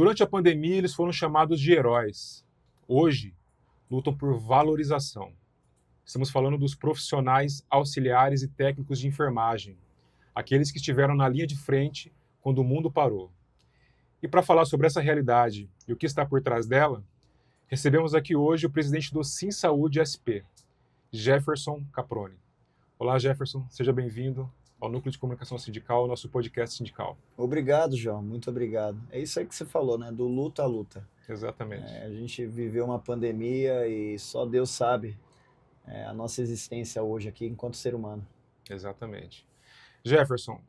Durante a pandemia, eles foram chamados de heróis. Hoje, lutam por valorização. Estamos falando dos profissionais auxiliares e técnicos de enfermagem, aqueles que estiveram na linha de frente quando o mundo parou. E para falar sobre essa realidade e o que está por trás dela, recebemos aqui hoje o presidente do Sim Saúde SP, Jefferson Caproni. Olá, Jefferson, seja bem-vindo ao Núcleo de Comunicação Sindical, nosso podcast sindical. Obrigado, João, muito obrigado. É isso aí que você falou, né? Do luta à luta. Exatamente. A gente viveu uma pandemia e só Deus sabe a nossa existência hoje aqui enquanto ser humano. Exatamente. Jefferson,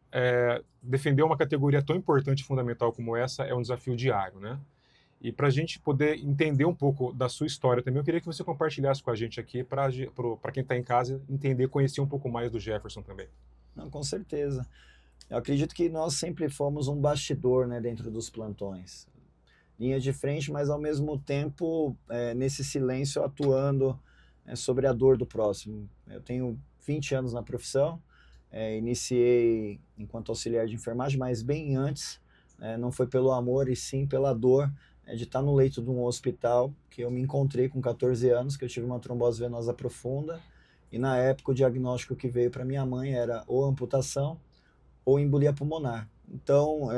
defender uma categoria tão importante e fundamental como essa é um desafio diário, né? E para a gente poder entender um pouco da sua história também, eu queria que você compartilhasse com a gente aqui, para quem está em casa entender, conhecer um pouco mais do Jefferson também. Não, com certeza. Eu acredito que nós sempre fomos um bastidor, né, dentro dos plantões. Linha de frente, mas ao mesmo tempo, nesse silêncio, atuando sobre a dor do próximo. Eu tenho 20 anos na profissão, iniciei enquanto auxiliar de enfermagem, mas bem antes, não foi pelo amor e sim pela dor de estar no leito de um hospital, que eu me encontrei com 14 anos, que eu tive uma trombose venosa profunda, e na época o diagnóstico que veio para minha mãe era ou amputação ou embolia pulmonar. Então,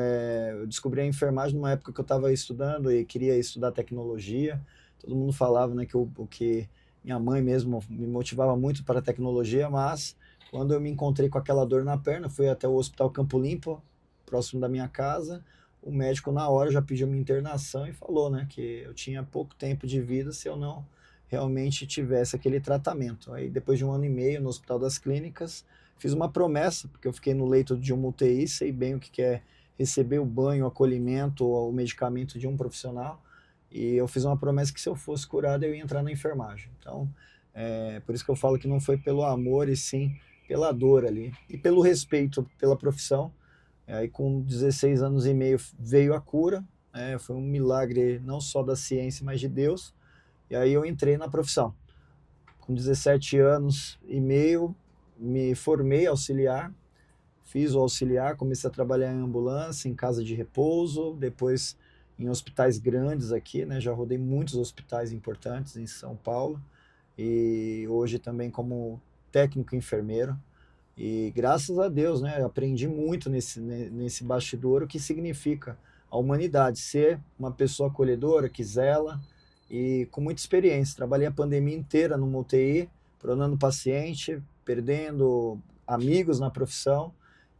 eu descobri a enfermagem numa época que eu estava estudando e queria estudar tecnologia. Todo mundo falava, né, que minha mãe mesmo me motivava muito para a tecnologia, mas quando eu me encontrei com aquela dor na perna, fui até o Hospital Campo Limpo, próximo da minha casa. O médico, na hora, já pediu minha internação e falou, né, que eu tinha pouco tempo de vida se eu não realmente tivesse aquele tratamento. Aí, depois de 1 ano e meio no Hospital das Clínicas, fiz uma promessa, porque eu fiquei no leito de uma UTI, sei bem o que é receber o banho, o acolhimento, o medicamento de um profissional, e eu fiz uma promessa que se eu fosse curado, eu ia entrar na enfermagem. Então, por isso que eu falo que não foi pelo amor, e sim pela dor ali, e pelo respeito pela profissão. Aí com 16 anos e meio veio a cura, foi um milagre não só da ciência, mas de Deus, e aí eu entrei na profissão. Com 17 anos e meio, me formei auxiliar, fiz o auxiliar, comecei a trabalhar em ambulância, em casa de repouso, depois em hospitais grandes aqui, né? Já rodei muitos hospitais importantes em São Paulo, e hoje também como técnico enfermeiro. E graças a Deus, né, aprendi muito nesse bastidor o que significa a humanidade, ser uma pessoa acolhedora, que zela e com muita experiência. Trabalhei a pandemia inteira numa UTI, pronando paciente, perdendo amigos na profissão.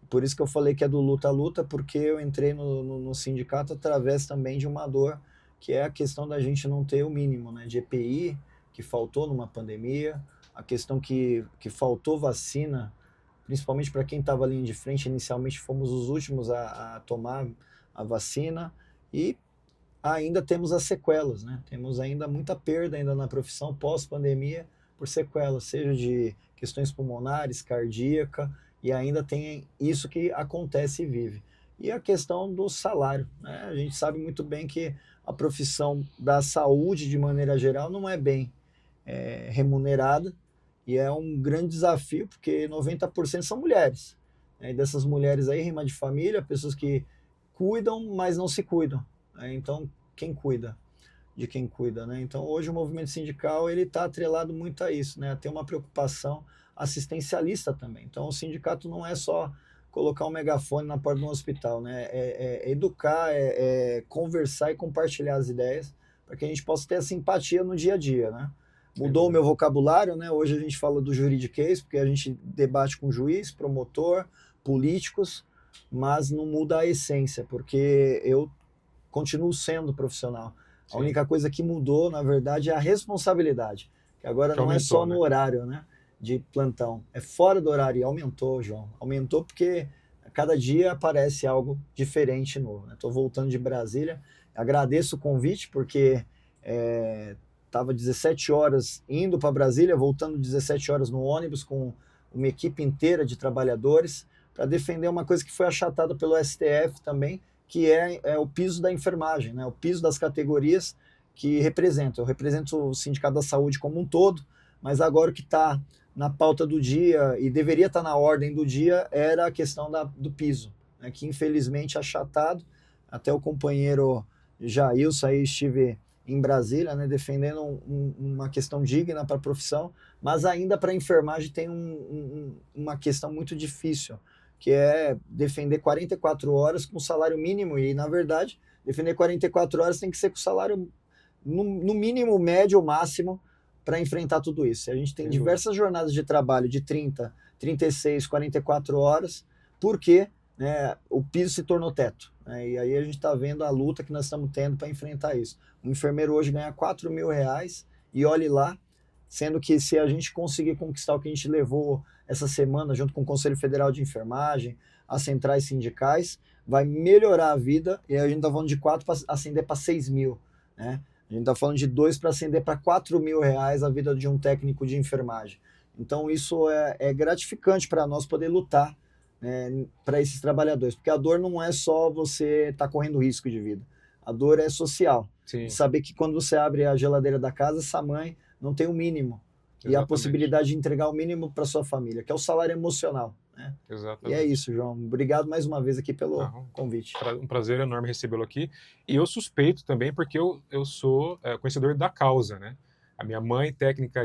Por isso que eu falei que é do luta a luta, porque eu entrei no sindicato através também de uma dor, que é a questão da gente não ter o mínimo, né, de EPI, que faltou numa pandemia, a questão que faltou vacina, principalmente para quem estava ali de frente. Inicialmente fomos os últimos a tomar a vacina, e ainda temos as sequelas, né? Temos ainda muita perda ainda na profissão pós-pandemia por sequelas, seja de questões pulmonares, cardíaca, e ainda tem isso que acontece e vive. E a questão do salário, né? A gente sabe muito bem que a profissão da saúde, de maneira geral, não é bem remunerada, e é um grande desafio, porque 90% são mulheres. E dessas mulheres aí, rima de família, pessoas que cuidam, mas não se cuidam. Então, quem cuida de quem cuida, né? Então, hoje o movimento sindical ele está atrelado muito a isso, né? A ter uma preocupação assistencialista também. Então, o sindicato não é só colocar um megafone na porta de um hospital, né? Educar, conversar e compartilhar as ideias para que a gente possa ter a simpatia no dia a dia, né? Mudou o meu vocabulário, né? Hoje a gente fala do juridiquês, porque a gente debate com juiz, promotor, políticos, mas não muda a essência, porque eu continuo sendo profissional. Sim. A única coisa que mudou, na verdade, é a responsabilidade, que agora não é só no horário, né, de plantão, é fora do horário. E aumentou, João. Aumentou porque cada dia aparece algo diferente novo. Estou voltando de Brasília, agradeço o convite, porque estava 17 horas indo para Brasília, voltando 17 horas no ônibus com uma equipe inteira de trabalhadores para defender uma coisa que foi achatada pelo STF também, que é o piso da enfermagem, né? O piso das categorias que representam. Eu represento o Sindicato da Saúde como um todo, mas agora o que está na pauta do dia, e deveria estar na ordem do dia, era a questão do piso, né? Que infelizmente é achatado. Até o companheiro Jailson, aí estive em Brasília, né, defendendo uma questão digna para a profissão, mas ainda para a enfermagem tem uma questão muito difícil, que é defender 44 horas com salário mínimo, e na verdade, defender 44 horas tem que ser com salário no mínimo, médio ou máximo, para enfrentar tudo isso. A gente tem diversas jornadas de trabalho de 30, 36, 44 horas, porque, né, o piso se tornou teto. Né, e aí a gente está vendo a luta que nós estamos tendo para enfrentar isso. Um enfermeiro hoje ganha R$ 4.000 e olhe lá, sendo que se a gente conseguir conquistar o que a gente levou essa semana, junto com o Conselho Federal de Enfermagem, as centrais sindicais, vai melhorar a vida, e a gente está falando de 4 para ascender para 6 mil, né? A gente está falando de 2 para ascender para R$ 4.000 a vida de um técnico de enfermagem. Então isso é gratificante para nós poder lutar, né, para esses trabalhadores, porque a dor não é só você estar correndo risco de vida, a dor é social. Sim. Saber que quando você abre a geladeira da casa, essa mãe não tem o mínimo. Exatamente. E a possibilidade de entregar o mínimo para sua família, que é o salário emocional. Né? Exatamente. E é isso, João. Obrigado mais uma vez aqui pelo convite. Um prazer enorme recebê-lo aqui. E eu suspeito também, porque eu sou conhecedor da causa, né? A minha mãe, técnica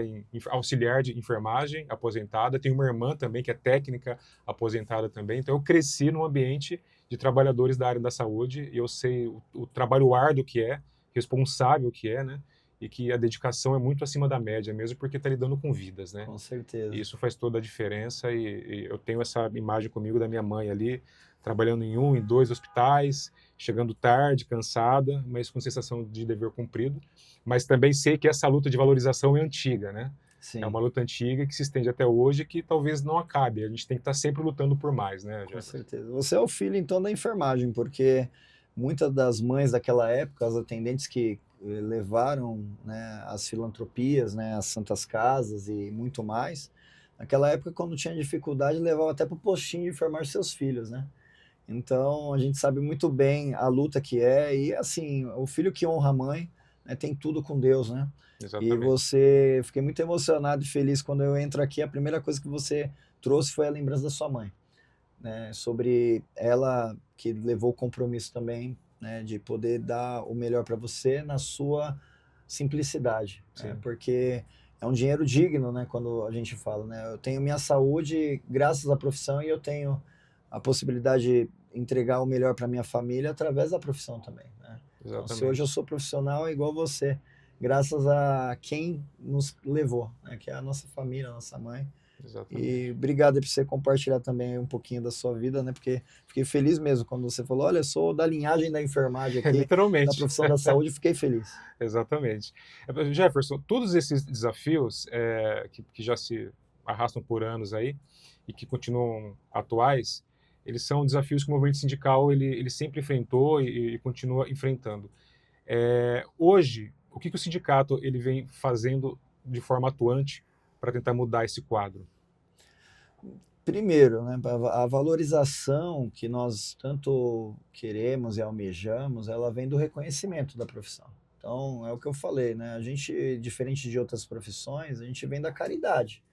auxiliar de enfermagem, aposentada. Tenho uma irmã também, que é técnica, aposentada também. Então, eu cresci num ambiente de trabalhadores da área da saúde e eu sei o trabalho árduo que é, responsável que é, né? E que a dedicação é muito acima da média mesmo, porque está lidando com vidas, né? Com certeza. E isso faz toda a diferença e eu tenho essa imagem comigo da minha mãe ali, trabalhando em 2 hospitais, chegando tarde, cansada, mas com sensação de dever cumprido. Mas também sei que essa luta de valorização é antiga, né? Sim. É uma luta antiga que se estende até hoje, que talvez não acabe. A gente tem que estar sempre lutando por mais, né, Jefferson? Com certeza. Você é o filho, então, da enfermagem, porque muitas das mães daquela época, as atendentes que levaram, né, as filantropias, né, as santas casas e muito mais, naquela época, quando tinha dificuldade, levava até para o postinho de enfermar seus filhos, né? Então, a gente sabe muito bem a luta que é, e assim, o filho que honra a mãe, né, tem tudo com Deus, né? Exatamente. E fiquei muito emocionado e feliz quando eu entro aqui, a primeira coisa que você trouxe foi a lembrança da sua mãe, né? Sobre ela que levou o compromisso também, né, de poder dar o melhor para você na sua simplicidade, né? Porque é um dinheiro digno, né, quando a gente fala, né? Eu tenho minha saúde graças à profissão e eu tenho a possibilidade de entregar o melhor para minha família através da profissão também, né? Então, se hoje eu sou profissional, é igual você, graças a quem nos levou, né, que é a nossa família, a nossa mãe. Exatamente. E obrigado por você compartilhar também um pouquinho da sua vida, né? Porque fiquei feliz mesmo quando você falou, olha, sou da linhagem da enfermagem aqui, literalmente, da profissão da saúde, fiquei feliz. Exatamente. Jefferson, todos esses desafios que já se arrastam por anos aí e que continuam atuais, eles são desafios que o movimento sindical ele sempre enfrentou e continua enfrentando. Hoje, o que o sindicato ele vem fazendo de forma atuante para tentar mudar esse quadro? Primeiro, né, a valorização que nós tanto queremos e almejamos, ela vem do reconhecimento da profissão. Então, é o que eu falei, né? A gente, diferente de outras profissões, a gente vem da caridade.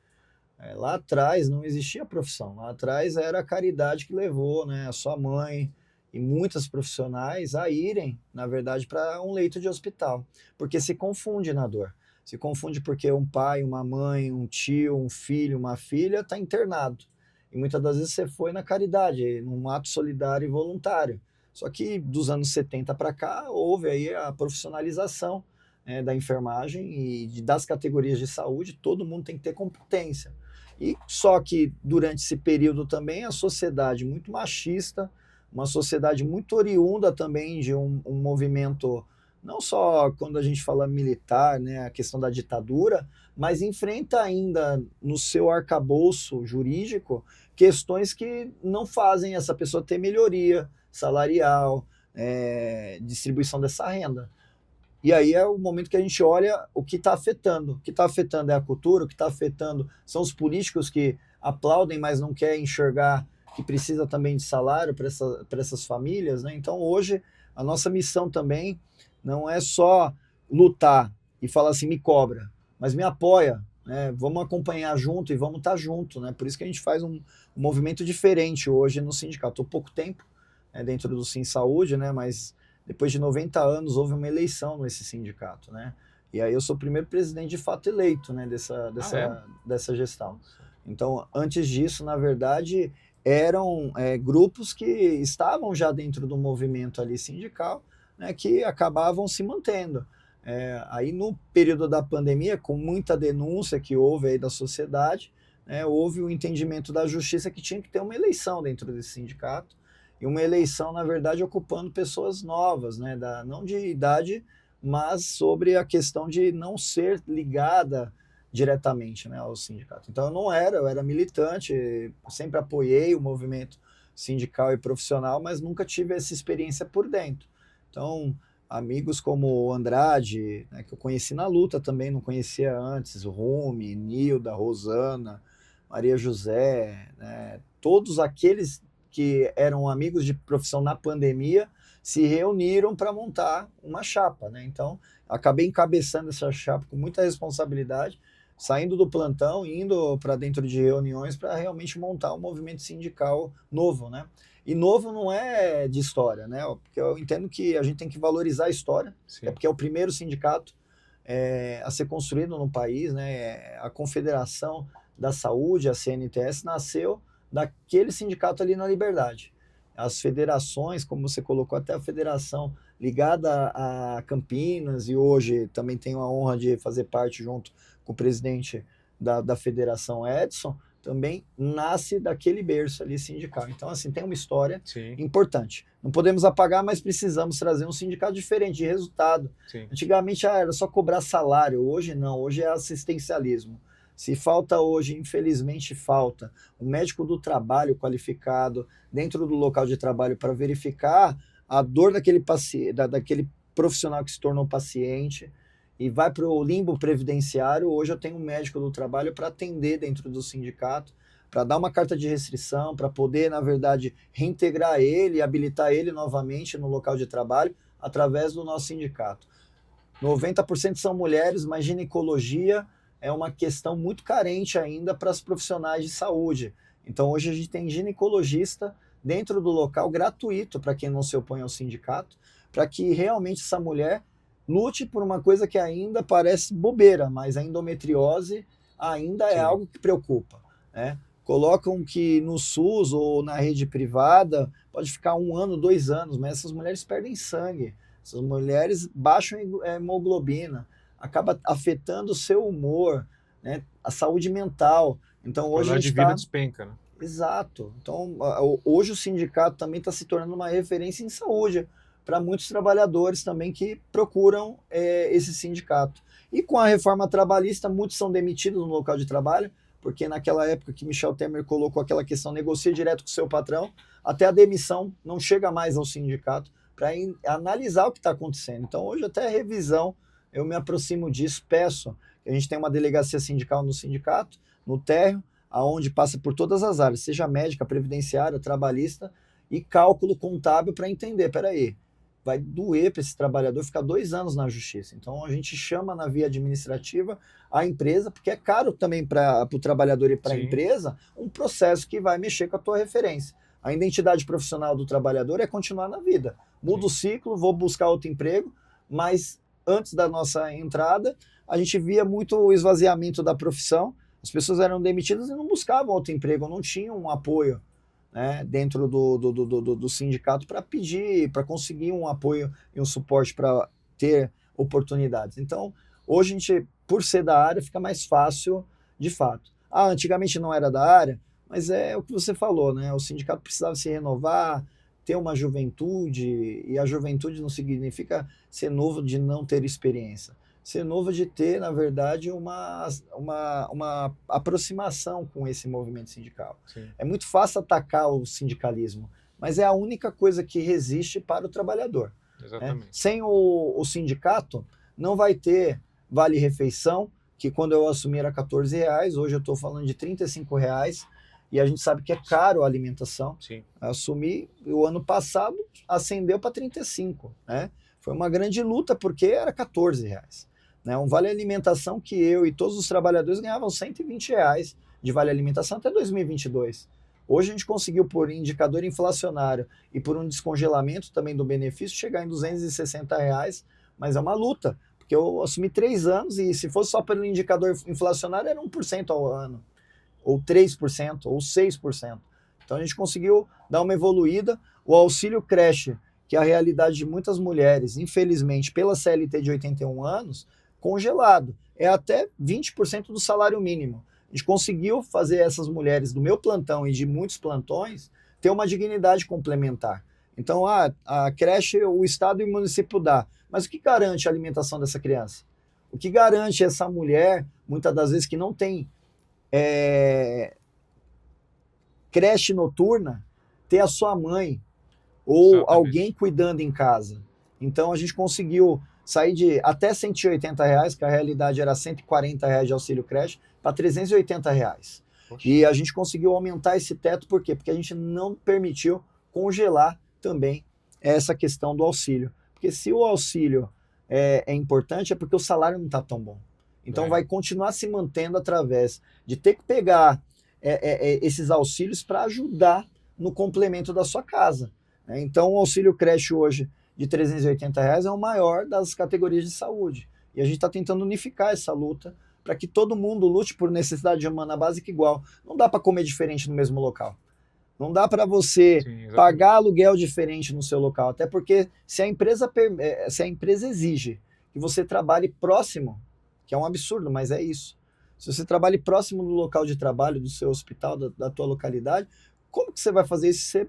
Lá atrás não existia profissão, lá atrás era a caridade que levou, né, a sua mãe e muitas profissionais a irem, na verdade, para um leito de hospital, porque se confunde na dor. Se confunde porque um pai, uma mãe, um tio, um filho, uma filha está internado. E muitas das vezes você foi na caridade, num ato solidário e voluntário. Só que dos anos 70 para cá houve aí a profissionalização, né, da enfermagem e das categorias de saúde, todo mundo tem que ter competência. E só que durante esse período também a sociedade muito machista, uma sociedade muito oriunda também de um movimento, não só quando a gente fala militar, né, a questão da ditadura, mas enfrenta ainda no seu arcabouço jurídico questões que não fazem essa pessoa ter melhoria salarial, distribuição dessa renda. E aí é o momento que a gente olha o que está afetando. O que está afetando é a cultura, o que está afetando são os políticos que aplaudem, mas não querem enxergar que precisa também de salário para essas famílias, né? Então hoje a nossa missão também não é só lutar e falar assim, me cobra, mas me apoia, né? Vamos acompanhar junto e vamos estar junto, né? Por isso que a gente faz um movimento diferente hoje no sindicato. Estou pouco tempo dentro do Sim Saúde, né? Mas depois de 90 anos, houve uma eleição nesse sindicato, né? E aí eu sou o primeiro presidente de fato eleito, né, dessa gestão. Então, antes disso, na verdade, eram grupos que estavam já dentro do movimento ali sindical, né, que acabavam se mantendo. Aí no período da pandemia, com muita denúncia que houve aí da sociedade, houve o entendimento da justiça que tinha que ter uma eleição dentro desse sindicato, e uma eleição, na verdade, ocupando pessoas novas, né, não de idade, mas sobre a questão de não ser ligada diretamente, né, ao sindicato. Então eu era militante, sempre apoiei o movimento sindical e profissional, mas nunca tive essa experiência por dentro. Então, amigos como o Andrade, né, que eu conheci na luta também, não conhecia antes, o Rumi, Nilda, Rosana, Maria José, né, todos aqueles que eram amigos de profissão na pandemia se reuniram para montar uma chapa, né? Então, acabei encabeçando essa chapa com muita responsabilidade, saindo do plantão, indo para dentro de reuniões para realmente montar um movimento sindical novo, né? E novo não é de história, né? Porque eu entendo que a gente tem que valorizar a história, porque é o primeiro sindicato a ser construído no país, né? A Confederação da Saúde, a CNTS, nasceu daquele sindicato ali na Liberdade. As federações, como você colocou, até a federação ligada a Campinas, e hoje também tenho a honra de fazer parte junto com o presidente da federação, Edson, também nasce daquele berço ali sindical. Então, assim, tem uma história importante. Não podemos apagar, mas precisamos trazer um sindicato diferente, de resultado. Antigamente era só cobrar salário, hoje não, hoje é assistencialismo. Se falta hoje, infelizmente falta, um médico do trabalho qualificado dentro do local de trabalho para verificar a dor daquele profissional que se tornou paciente e vai para o limbo previdenciário, hoje eu tenho um médico do trabalho para atender dentro do sindicato, para dar uma carta de restrição, para poder, na verdade, reintegrar ele, habilitar ele novamente no local de trabalho através do nosso sindicato. 90% são mulheres, mas ginecologia é uma questão muito carente ainda para as profissionais de saúde. Então, hoje a gente tem ginecologista dentro do local, gratuito para quem não se opõe ao sindicato, para que realmente essa mulher lute por uma coisa que ainda parece bobeira, mas a endometriose ainda é algo que preocupa, né? Colocam que no SUS ou na rede privada pode ficar 1 ano, 2 anos, mas essas mulheres perdem sangue, essas mulheres baixam hemoglobina, acaba afetando o seu humor, né? A saúde mental. Então hoje a gente de vida despenca, né? Exato. Então hoje o sindicato também está se tornando uma referência em saúde para muitos trabalhadores também que procuram esse sindicato. E com a reforma trabalhista, muitos são demitidos no local de trabalho, porque naquela época que Michel Temer colocou aquela questão, negocia direto com o seu patrão, até a demissão não chega mais ao sindicato para analisar o que está acontecendo. Então hoje até a revisão, eu me aproximo disso, peço que a gente tenha uma delegacia sindical no sindicato, no térreo, aonde passa por todas as áreas, seja médica, previdenciária, trabalhista e cálculo contábil para entender, peraí, vai doer para esse trabalhador ficar 2 anos na justiça. Então a gente chama na via administrativa a empresa, porque é caro também para o trabalhador e para a empresa, um processo que vai mexer com a tua referência. A identidade profissional do trabalhador é continuar na vida. Muda o ciclo, vou buscar outro emprego, mas antes da nossa entrada, a gente via muito o esvaziamento da profissão, as pessoas eram demitidas e não buscavam outro emprego, não tinham um apoio, né, dentro do sindicato para pedir, para conseguir um apoio e um suporte para ter oportunidades. Então, hoje a gente, por ser da área, fica mais fácil de fato. Antigamente não era da área, mas é o que você falou, né? O sindicato precisava se renovar, ter uma juventude, e a juventude não significa ser novo de não ter experiência. Ser novo de ter, na verdade, uma aproximação com esse movimento sindical. É muito fácil atacar o sindicalismo, mas é a única coisa que resiste para o trabalhador. Exatamente. Sem o sindicato, não vai ter vale-refeição, que quando eu assumi era R$14, hoje eu estou falando de R$35, e a gente sabe que é caro a alimentação. Eu assumi, o ano passado ascendeu para 35, né? Foi uma grande luta, porque era R$14. Né? Um vale-alimentação que eu e todos os trabalhadores ganhavam R$120 de vale-alimentação até 2022. Hoje a gente conseguiu, por indicador inflacionário e por um descongelamento também do benefício, chegar em R$ 260, mas é uma luta, porque eu assumi 3 anos e se fosse só pelo indicador inflacionário era 1% ao ano, ou 3%, ou 6%. Então a gente conseguiu dar uma evoluída. O auxílio creche, que é a realidade de muitas mulheres, infelizmente, pela CLT de 81 anos, congelado. É até 20% do salário mínimo. A gente conseguiu fazer essas mulheres do meu plantão e de muitos plantões ter uma dignidade complementar. Então, a creche, o Estado e o município dá. Mas o que garante a alimentação dessa criança? O que garante essa mulher, muitas das vezes, que não tem creche noturna, ter a sua mãe ou Exatamente. alguém cuidando em casa? Então, a gente conseguiu sair de até R$ 180, que a realidade era R$ 140 de auxílio creche, para R$ 380. Poxa. E a gente conseguiu aumentar esse teto, por quê? Porque a gente não permitiu congelar também essa questão do auxílio. Porque se o auxílio é importante, é porque o salário não está tão bom. Então vai continuar se mantendo através de ter que pegar esses auxílios para ajudar no complemento da sua casa. Então o auxílio creche hoje de R$ 380 é o maior das categorias de saúde. E a gente está tentando unificar essa luta para que todo mundo lute por necessidade humana básica igual. Não dá para comer diferente no mesmo local. Não dá para você pagar aluguel diferente no seu local. Até porque se a empresa exige que você trabalhe próximo, que é um absurdo, mas é isso. Se você trabalhe próximo do local de trabalho, do seu hospital, da tua localidade, como que você vai fazer isso se você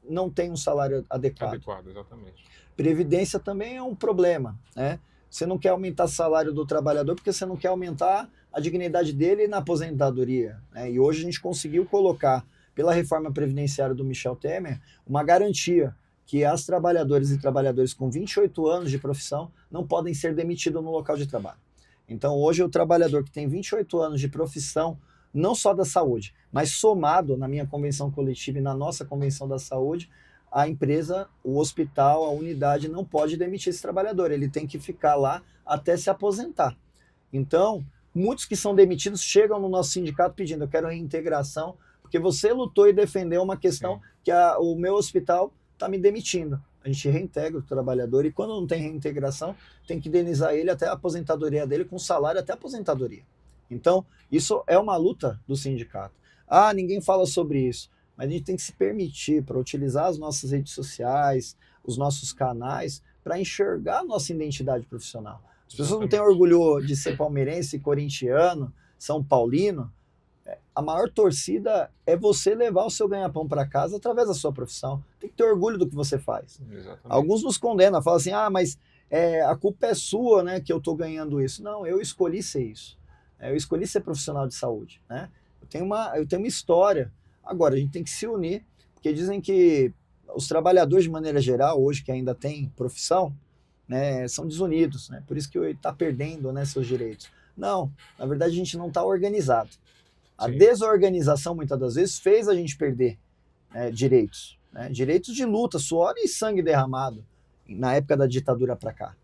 não tem um salário adequado? Adequado, exatamente. Previdência também é um problema, né? Você não quer aumentar o salário do trabalhador porque você não quer aumentar a dignidade dele na aposentadoria, né? E hoje a gente conseguiu colocar, pela reforma previdenciária do Michel Temer, uma garantia que as trabalhadoras e trabalhadores com 28 anos de profissão não podem ser demitidos no local de trabalho. Então hoje o trabalhador que tem 28 anos de profissão, não só da saúde, mas somado na minha convenção coletiva e na nossa convenção da saúde, a empresa, o hospital, a unidade não pode demitir esse trabalhador, ele tem que ficar lá até se aposentar. Então, muitos que são demitidos chegam no nosso sindicato pedindo: eu quero reintegração, porque você lutou e defendeu uma questão que o meu hospital está me demitindo. A gente reintegra o trabalhador e quando não tem reintegração, tem que indenizar ele até a aposentadoria dele com salário até a aposentadoria. Então, isso é uma luta do sindicato. Ninguém fala sobre isso. Mas a gente tem que se permitir para utilizar as nossas redes sociais, os nossos canais, para enxergar a nossa identidade profissional. As pessoas não têm orgulho de ser palmeirense, corintiano, São Paulino. A maior torcida é você levar o seu ganha-pão para casa através da sua profissão. Tem que ter orgulho do que você faz. Exatamente. Alguns nos condenam, falam assim: mas a culpa é sua, né, que eu estou ganhando isso. Não, eu escolhi ser isso. Eu escolhi ser profissional de saúde, né? Eu tenho uma história. Agora, a gente tem que se unir, porque dizem que os trabalhadores, de maneira geral, hoje que ainda têm profissão, né, são desunidos, né? Por isso que está perdendo, né, seus direitos. Não, na verdade a gente não está organizado. A desorganização, muitas das vezes, fez a gente perder direitos. Né? Direitos de luta, suor e sangue derramado, na época da ditadura para cá.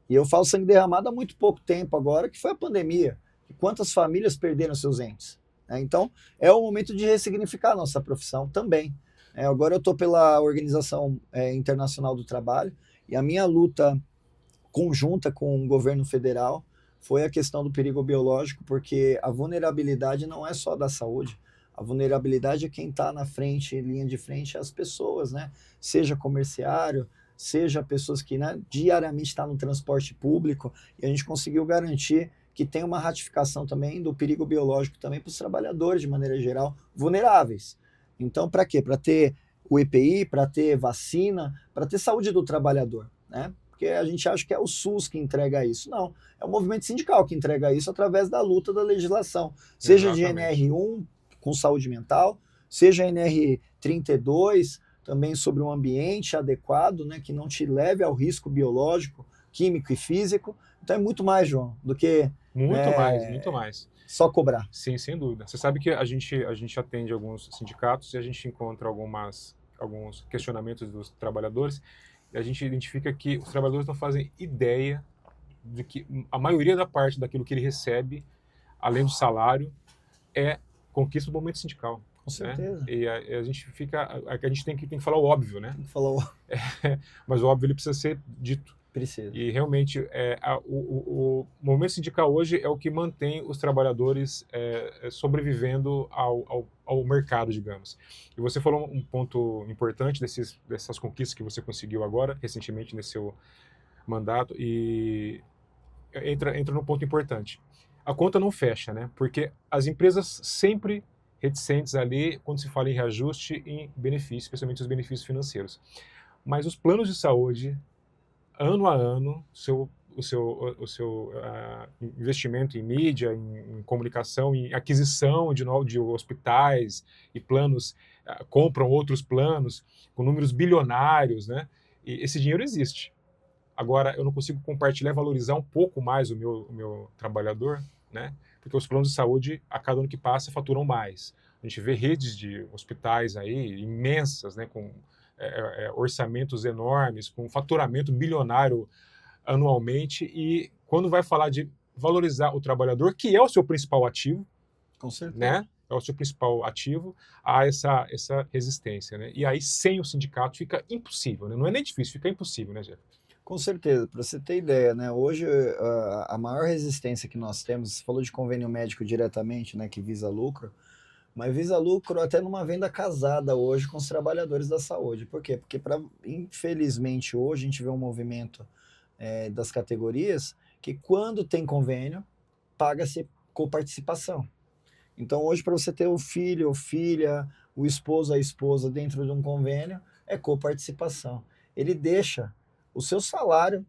E eu falo sangue derramado há muito pouco tempo agora, que foi a pandemia. E quantas famílias perderam seus entes? Então, é o momento de ressignificar a nossa profissão também. Agora eu estou pela Organização Internacional do Trabalho e a minha luta conjunta com o governo federal foi a questão do perigo biológico, porque a vulnerabilidade não é só da saúde. A vulnerabilidade é quem está na frente, linha de frente, as pessoas, né? Seja comerciário, seja pessoas que, né, diariamente estão no transporte público, e a gente conseguiu garantir que tem uma ratificação também do perigo biológico também para os trabalhadores, de maneira geral, vulneráveis. Então, para quê? Para ter o EPI, para ter vacina, para ter saúde do trabalhador, né? Porque a gente acha que é o SUS que entrega isso. Não, é o movimento sindical que entrega isso através da luta da legislação. Seja de NR1, com saúde mental, seja NR32, também sobre um ambiente adequado, né, que não te leve ao risco biológico, químico e físico. Então é muito mais, João, do que... Muito mais. Só cobrar. Sim, sem dúvida. Você sabe que a gente atende alguns sindicatos e a gente encontra alguns questionamentos dos trabalhadores e a gente identifica que os trabalhadores não fazem ideia de que a maioria da parte daquilo que ele recebe, além do salário, é conquista do movimento sindical. Com certeza. E a gente a gente tem que falar o óbvio, né? Tem que falar o... Mas o óbvio ele precisa ser dito. Precisa. E realmente o movimento sindical hoje é o que mantém os trabalhadores sobrevivendo ao mercado, digamos. E você falou um ponto importante dessas conquistas que você conseguiu agora, recentemente, nesse seu mandato, e entra num ponto importante. A conta não fecha, né? Porque as empresas sempre reticentes ali quando se fala em reajuste em benefícios, especialmente os benefícios financeiros. Mas os planos de saúde, ano a ano, o seu investimento em mídia, em comunicação, em aquisição de hospitais e planos, compram outros planos com números bilionários, né? E esse dinheiro existe. Agora, eu não consigo compartilhar e valorizar um pouco mais o meu trabalhador, né? Porque os planos de saúde, a cada ano que passa, faturam mais. A gente vê redes de hospitais aí imensas, né? Com orçamentos enormes, com faturamento bilionário anualmente, e quando vai falar de valorizar o trabalhador, que é o seu principal ativo, Com certeza. né? É o seu principal ativo, há essa resistência, né? E aí, sem o sindicato, fica impossível, né? Não é nem difícil, fica impossível, né, Jeff? Com certeza, para você ter ideia, né? Hoje a maior resistência que nós temos, você falou de convênio médico diretamente, né? Que visa lucro, mas visa lucro até numa venda casada hoje com os trabalhadores da saúde. Por quê? Porque, infelizmente, hoje a gente vê um movimento das categorias que quando tem convênio, paga-se coparticipação. Então hoje para você ter o filho ou filha, o esposo, a esposa dentro de um convênio, é coparticipação. Ele deixa o seu salário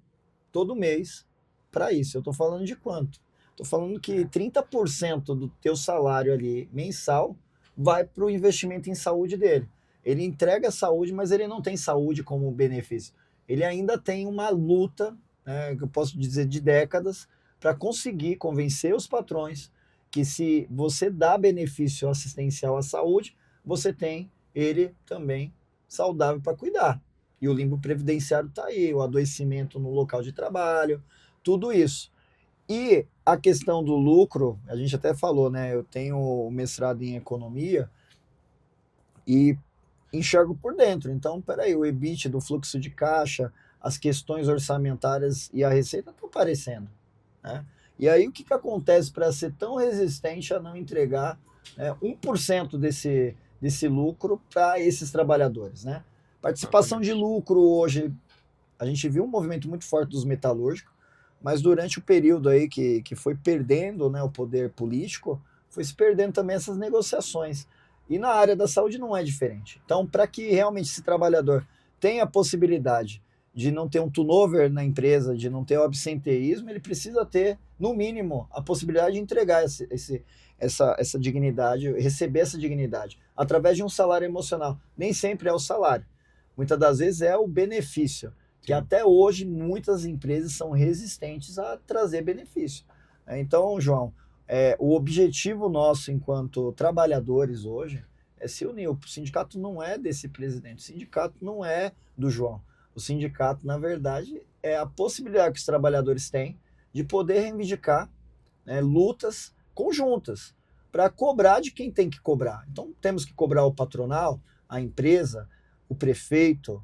todo mês para isso. Eu estou falando de quanto? Estou falando que 30% do teu salário ali mensal vai para o investimento em saúde dele. Ele entrega a saúde, mas ele não tem saúde como benefício. Ele ainda tem uma luta, né, que eu posso dizer de décadas, para conseguir convencer os patrões que se você dá benefício assistencial à saúde, você tem ele também saudável para cuidar. E o limbo previdenciário está aí, o adoecimento no local de trabalho, tudo isso. E a questão do lucro, a gente até falou, né? Eu tenho mestrado em economia e enxergo por dentro. Então, peraí, o EBIT do fluxo de caixa, as questões orçamentárias e a receita estão aparecendo, né? E aí o que acontece para ser tão resistente a não entregar 1% desse lucro para esses trabalhadores, né? Participação de lucro hoje, a gente viu um movimento muito forte dos metalúrgicos, mas durante o período aí que foi perdendo, né, o poder político, foi se perdendo também essas negociações. E na área da saúde não é diferente. Então, para que realmente esse trabalhador tenha a possibilidade de não ter um turnover na empresa, de não ter o absenteísmo, ele precisa ter, no mínimo, a possibilidade de entregar essa dignidade, receber essa dignidade, através de um salário emocional. Nem sempre é o salário. Muitas das vezes é o benefício, que até hoje muitas empresas são resistentes a trazer benefício. Então, João, o objetivo nosso enquanto trabalhadores hoje é se unir. O sindicato não é desse presidente, o sindicato não é do João. O sindicato, na verdade, é a possibilidade que os trabalhadores têm de poder reivindicar, né, lutas conjuntas para cobrar de quem tem que cobrar. Então, temos que cobrar o patronal, a empresa, o prefeito,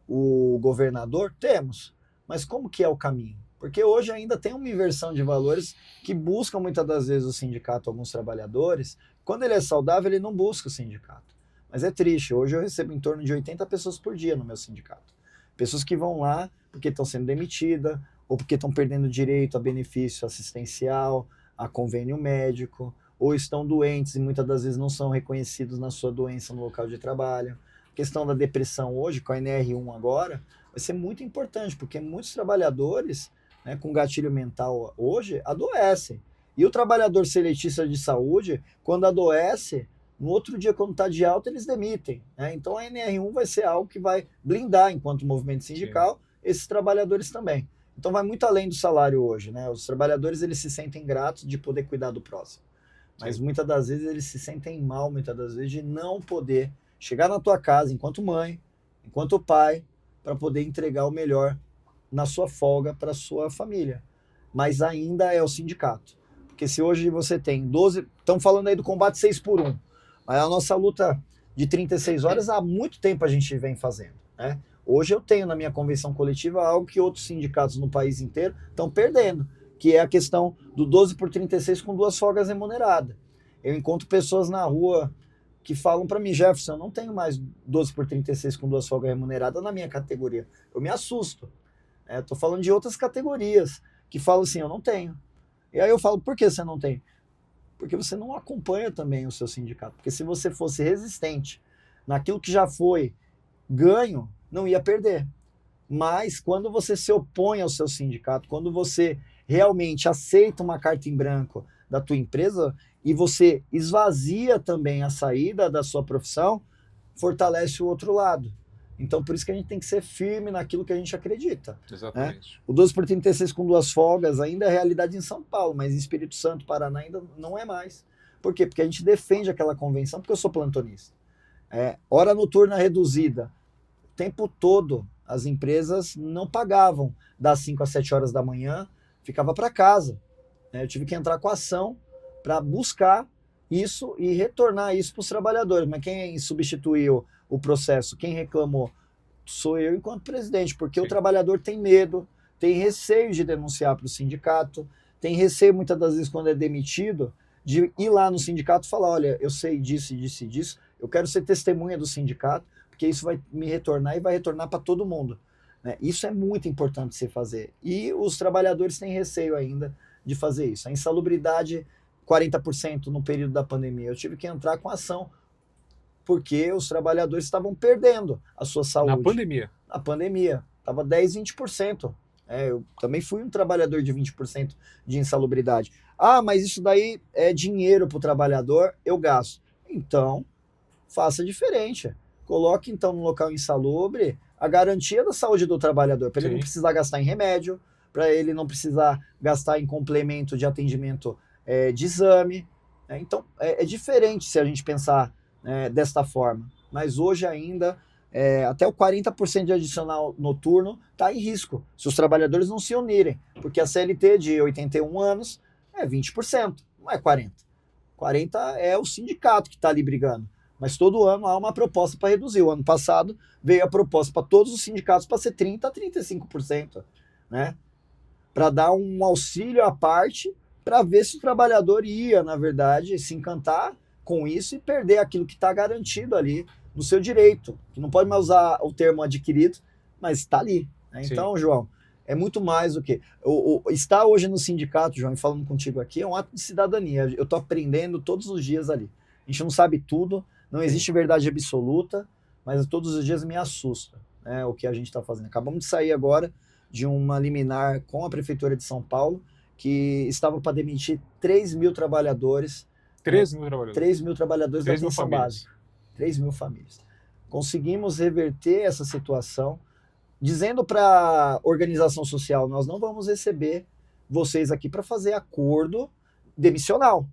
o governador? Temos. Mas como que é o caminho? Porque hoje ainda tem uma inversão de valores que buscam muitas das vezes o sindicato, alguns trabalhadores. Quando ele é saudável, ele não busca o sindicato. Mas é triste. Hoje eu recebo em torno de 80 pessoas por dia no meu sindicato. Pessoas que vão lá porque estão sendo demitidas ou porque estão perdendo direito a benefício assistencial, a convênio médico, ou estão doentes e muitas das vezes não são reconhecidos na sua doença no local de trabalho. A questão da depressão hoje, com a NR1 agora, vai ser muito importante, porque muitos trabalhadores, né, com gatilho mental hoje adoecem. E o trabalhador seletista de saúde, quando adoece, no outro dia, quando está de alta, eles demitem, né? Então a NR1 vai ser algo que vai blindar, enquanto movimento sindical, sim, esses trabalhadores também. Então vai muito além do salário hoje, né? Os trabalhadores, eles se sentem gratos de poder cuidar do próximo. Mas sim, muitas das vezes eles se sentem mal, muitas das vezes, de não poder chegar na tua casa enquanto mãe, enquanto pai, para poder entregar o melhor na sua folga para sua família. Mas ainda é o sindicato. Porque se hoje você tem 12... Estamos falando aí do combate 6 por 1. A nossa luta de 36 horas, há muito tempo a gente vem fazendo, né? Hoje eu tenho na minha convenção coletiva algo que outros sindicatos no país inteiro estão perdendo, que é a questão do 12 por 36 com 2 folgas remuneradas. Eu encontro pessoas na rua que falam para mim, Jefferson, eu não tenho mais 12 por 36 com 2 folgas remuneradas na minha categoria. Eu me assusto. Estou falando de outras categorias que falam assim, eu não tenho. E aí eu falo, por que você não tem? Porque você não acompanha também o seu sindicato. Porque se você fosse resistente naquilo que já foi ganho, não ia perder. Mas quando você se opõe ao seu sindicato, quando você realmente aceita uma carta em branco da tua empresa e você esvazia também a saída da sua profissão, fortalece o outro lado. Então, por isso que a gente tem que ser firme naquilo que a gente acredita. Exatamente. Né? O 12 por 36 com 2 folgas ainda é realidade em São Paulo, mas em Espírito Santo, Paraná ainda não é mais. Por quê? Porque a gente defende aquela convenção, porque eu sou plantonista. Hora noturna reduzida. O tempo todo as empresas não pagavam das 5 às 7 horas da manhã, ficava para casa. Eu tive que entrar com ação para buscar isso e retornar isso para os trabalhadores. Mas quem substituiu o processo, quem reclamou, sou eu enquanto presidente, porque Sim. O trabalhador tem medo, tem receio de denunciar para o sindicato, tem receio muitas das vezes quando é demitido, de ir lá no sindicato e falar, olha, eu sei disso, disso e disso, eu quero ser testemunha do sindicato, porque isso vai me retornar e vai retornar para todo mundo. Né? Isso é muito importante se fazer. E os trabalhadores têm receio ainda de fazer isso. A insalubridade, 40% no período da pandemia. Eu tive que entrar com ação, porque os trabalhadores estavam perdendo a sua saúde. Na pandemia? Na pandemia. Estava 10, 20%. Eu também fui um trabalhador de 20% de insalubridade. Ah, mas isso daí é dinheiro para o trabalhador, eu gasto. Então, faça diferente. Coloque, então, no local insalubre a garantia da saúde do trabalhador, para ele não precisar gastar em remédio, para ele não precisar gastar em complemento de atendimento de exame. Então, é diferente se a gente pensar desta forma. Mas hoje ainda, até o 40% de adicional noturno está em risco, se os trabalhadores não se unirem. Porque a CLT de 81 anos é 20%, não é 40%. 40% é o sindicato que está ali brigando. Mas todo ano há uma proposta para reduzir. O ano passado veio a proposta para todos os sindicatos para ser 30% a 35%. Né? Para dar um auxílio à parte, para ver se o trabalhador ia, na verdade, se encantar com isso e perder aquilo que está garantido ali no seu direito. Que não pode mais usar o termo adquirido, mas está ali. Né? Então, João, é muito mais do que... Estar hoje no sindicato, João, e falando contigo aqui, é um ato de cidadania. Eu estou aprendendo todos os dias ali. A gente não sabe tudo, não existe verdade absoluta, mas todos os dias me assusta, né, o que a gente está fazendo. Acabamos de sair agora de uma liminar com a Prefeitura de São Paulo, que estava para demitir 3 mil trabalhadores. 3 mil trabalhadores? 3 mil trabalhadores da atenção básica. 3 mil famílias. Conseguimos reverter essa situação, dizendo para a organização social, nós não vamos receber vocês aqui para fazer acordo demissional,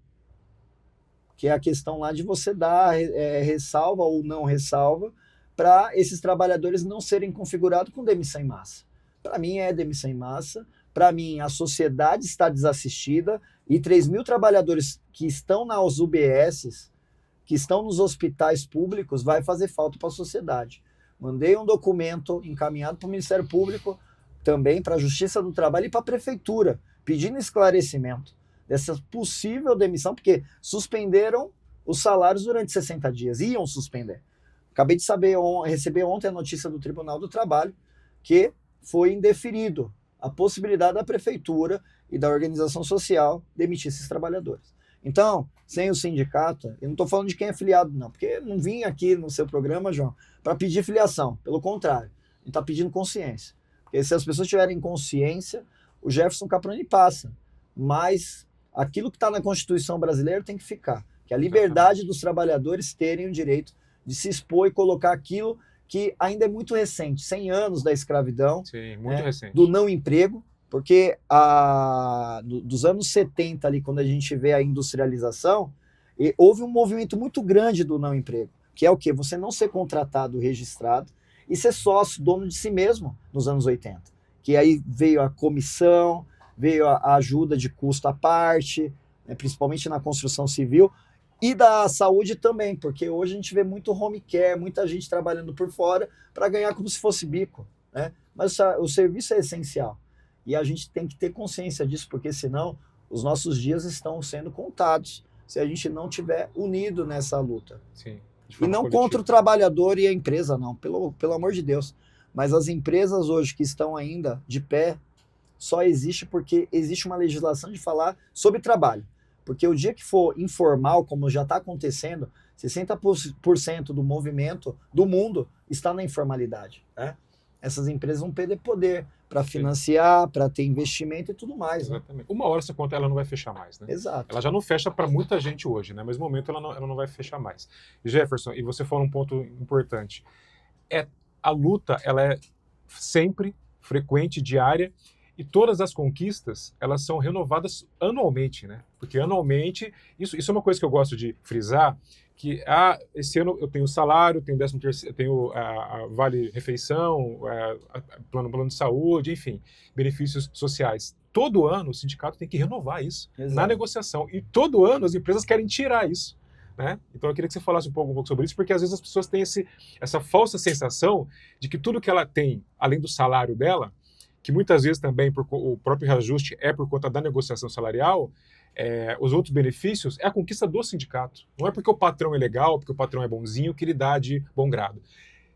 que é a questão lá de você dar ressalva ou não ressalva para esses trabalhadores não serem configurados com demissão em massa. Para mim é demissão em massa, para mim a sociedade está desassistida e 3 mil trabalhadores que estão nas UBSs, que estão nos hospitais públicos, vai fazer falta para a sociedade. Mandei um documento encaminhado para o Ministério Público, também para a Justiça do Trabalho e para a Prefeitura, pedindo esclarecimento dessa possível demissão, porque suspenderam os salários durante 60 dias, iam suspender. Acabei de receber ontem a notícia do Tribunal do Trabalho que foi indeferido a possibilidade da Prefeitura e da organização social demitir esses trabalhadores. Então, sem o sindicato, eu não estou falando de quem é filiado, não, porque não vim aqui no seu programa, João, para pedir filiação. Pelo contrário, a gente está pedindo consciência. Porque se as pessoas tiverem consciência, o Jefferson Caproni passa. Mas aquilo que está na Constituição brasileira tem que ficar. Que é a liberdade dos trabalhadores terem o direito de se expor e colocar aquilo que ainda é muito recente, 100 anos da escravidão, sim, muito recente, do não emprego, porque dos anos 70, ali, quando a gente vê a industrialização, houve um movimento muito grande do não emprego, que é o quê? Você não ser contratado, registrado, e ser sócio, dono de si mesmo, nos anos 80. Que aí veio a comissão, veio a ajuda de custo à parte, né, principalmente na construção civil, E da saúde também, porque hoje a gente vê muito home care, muita gente trabalhando por fora para ganhar como se fosse bico, né? Mas o serviço é essencial. E a gente tem que ter consciência disso, porque senão os nossos dias estão sendo contados se a gente não tiver unido nessa luta. Sim, de E forma não coletiva. contra o trabalhador e a empresa, não, pelo amor de Deus. Mas as empresas hoje que estão ainda de pé, só existe porque existe uma legislação de falar sobre trabalho. Porque o dia que for informal, como já está acontecendo, 60% do movimento do mundo está na informalidade, né? Essas empresas vão perder poder para financiar, para ter investimento e tudo mais. Né? Exatamente. Uma hora essa conta ela não vai fechar mais, né? Exato. Ela já não fecha para muita gente hoje, né? Mas no momento ela não vai fechar mais. Jefferson, e você falou um ponto importante. A luta, ela é sempre frequente, diária, e todas as conquistas, elas são renovadas anualmente, né? Porque anualmente, isso é uma coisa que eu gosto de frisar, que esse ano eu tenho salário, tenho 13º, tenho a Vale Refeição, plano de saúde, enfim, benefícios sociais. Todo ano o sindicato tem que renovar isso na negociação. E todo ano as empresas querem tirar isso. Né? Então eu queria que você falasse um pouco sobre isso, porque às vezes as pessoas têm essa falsa sensação de que tudo que ela tem, além do salário dela, que muitas vezes também o próprio reajuste é por conta da negociação salarial, os outros benefícios é a conquista do sindicato. Não é porque o patrão é legal, porque o patrão é bonzinho, que ele dá de bom grado.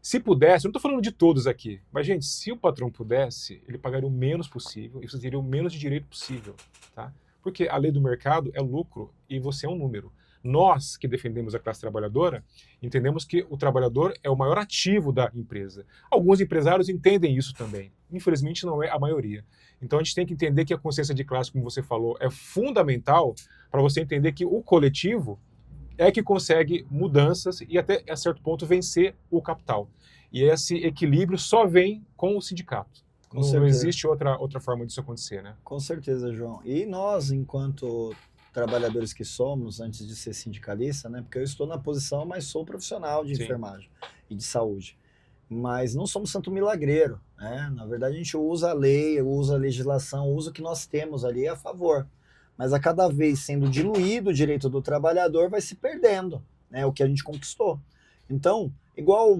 Se pudesse, eu não estou falando de todos aqui, mas, gente, se o patrão pudesse, ele pagaria o menos possível e você teria o menos de direito possível. Tá? Porque a lei do mercado é lucro e você é um número. Nós, que defendemos a classe trabalhadora, entendemos que o trabalhador é o maior ativo da empresa. Alguns empresários entendem isso também. Infelizmente, não é a maioria. Então, a gente tem que entender que a consciência de classe, como você falou, é fundamental para você entender que o coletivo é que consegue mudanças e até a certo ponto vencer o capital. E esse equilíbrio só vem com o sindicato. Não existe outra forma disso acontecer, né? Com certeza, João. E nós, enquanto trabalhadores que somos, antes de ser sindicalista, né? Porque eu estou na posição, mas sou profissional de enfermagem e de saúde. Mas não somos santo milagreiro, né? Na verdade, a gente usa a lei, usa a legislação, usa o que nós temos ali a favor. Mas a cada vez sendo diluído o direito do trabalhador, vai se perdendo, né? O que a gente conquistou. Então, igual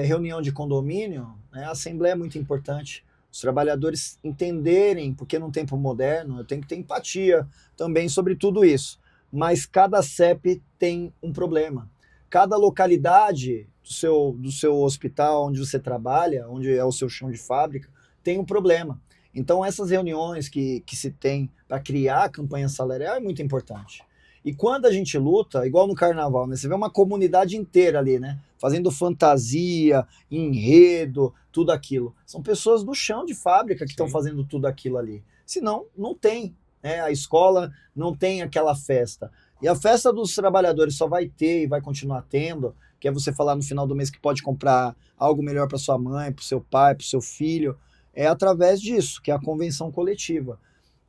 reunião de condomínio, né? A assembleia é muito importante. Os trabalhadores entenderem, porque num tempo moderno eu tenho que ter empatia também sobre tudo isso. Mas cada CEP tem um problema. Cada localidade do seu hospital, onde você trabalha, onde é o seu chão de fábrica, tem um problema. Então essas reuniões que se tem para criar a campanha salarial é muito importante. E quando a gente luta, igual no carnaval, né? Você vê uma comunidade inteira ali, né? Fazendo fantasia, enredo, tudo aquilo. São pessoas do chão de fábrica que estão fazendo tudo aquilo ali. Senão, não tem. Né? A escola não tem aquela festa. E a festa dos trabalhadores só vai ter e vai continuar tendo, que é você falar no final do mês que pode comprar algo melhor para sua mãe, para o seu pai, para o seu filho, é através disso, que é a convenção coletiva.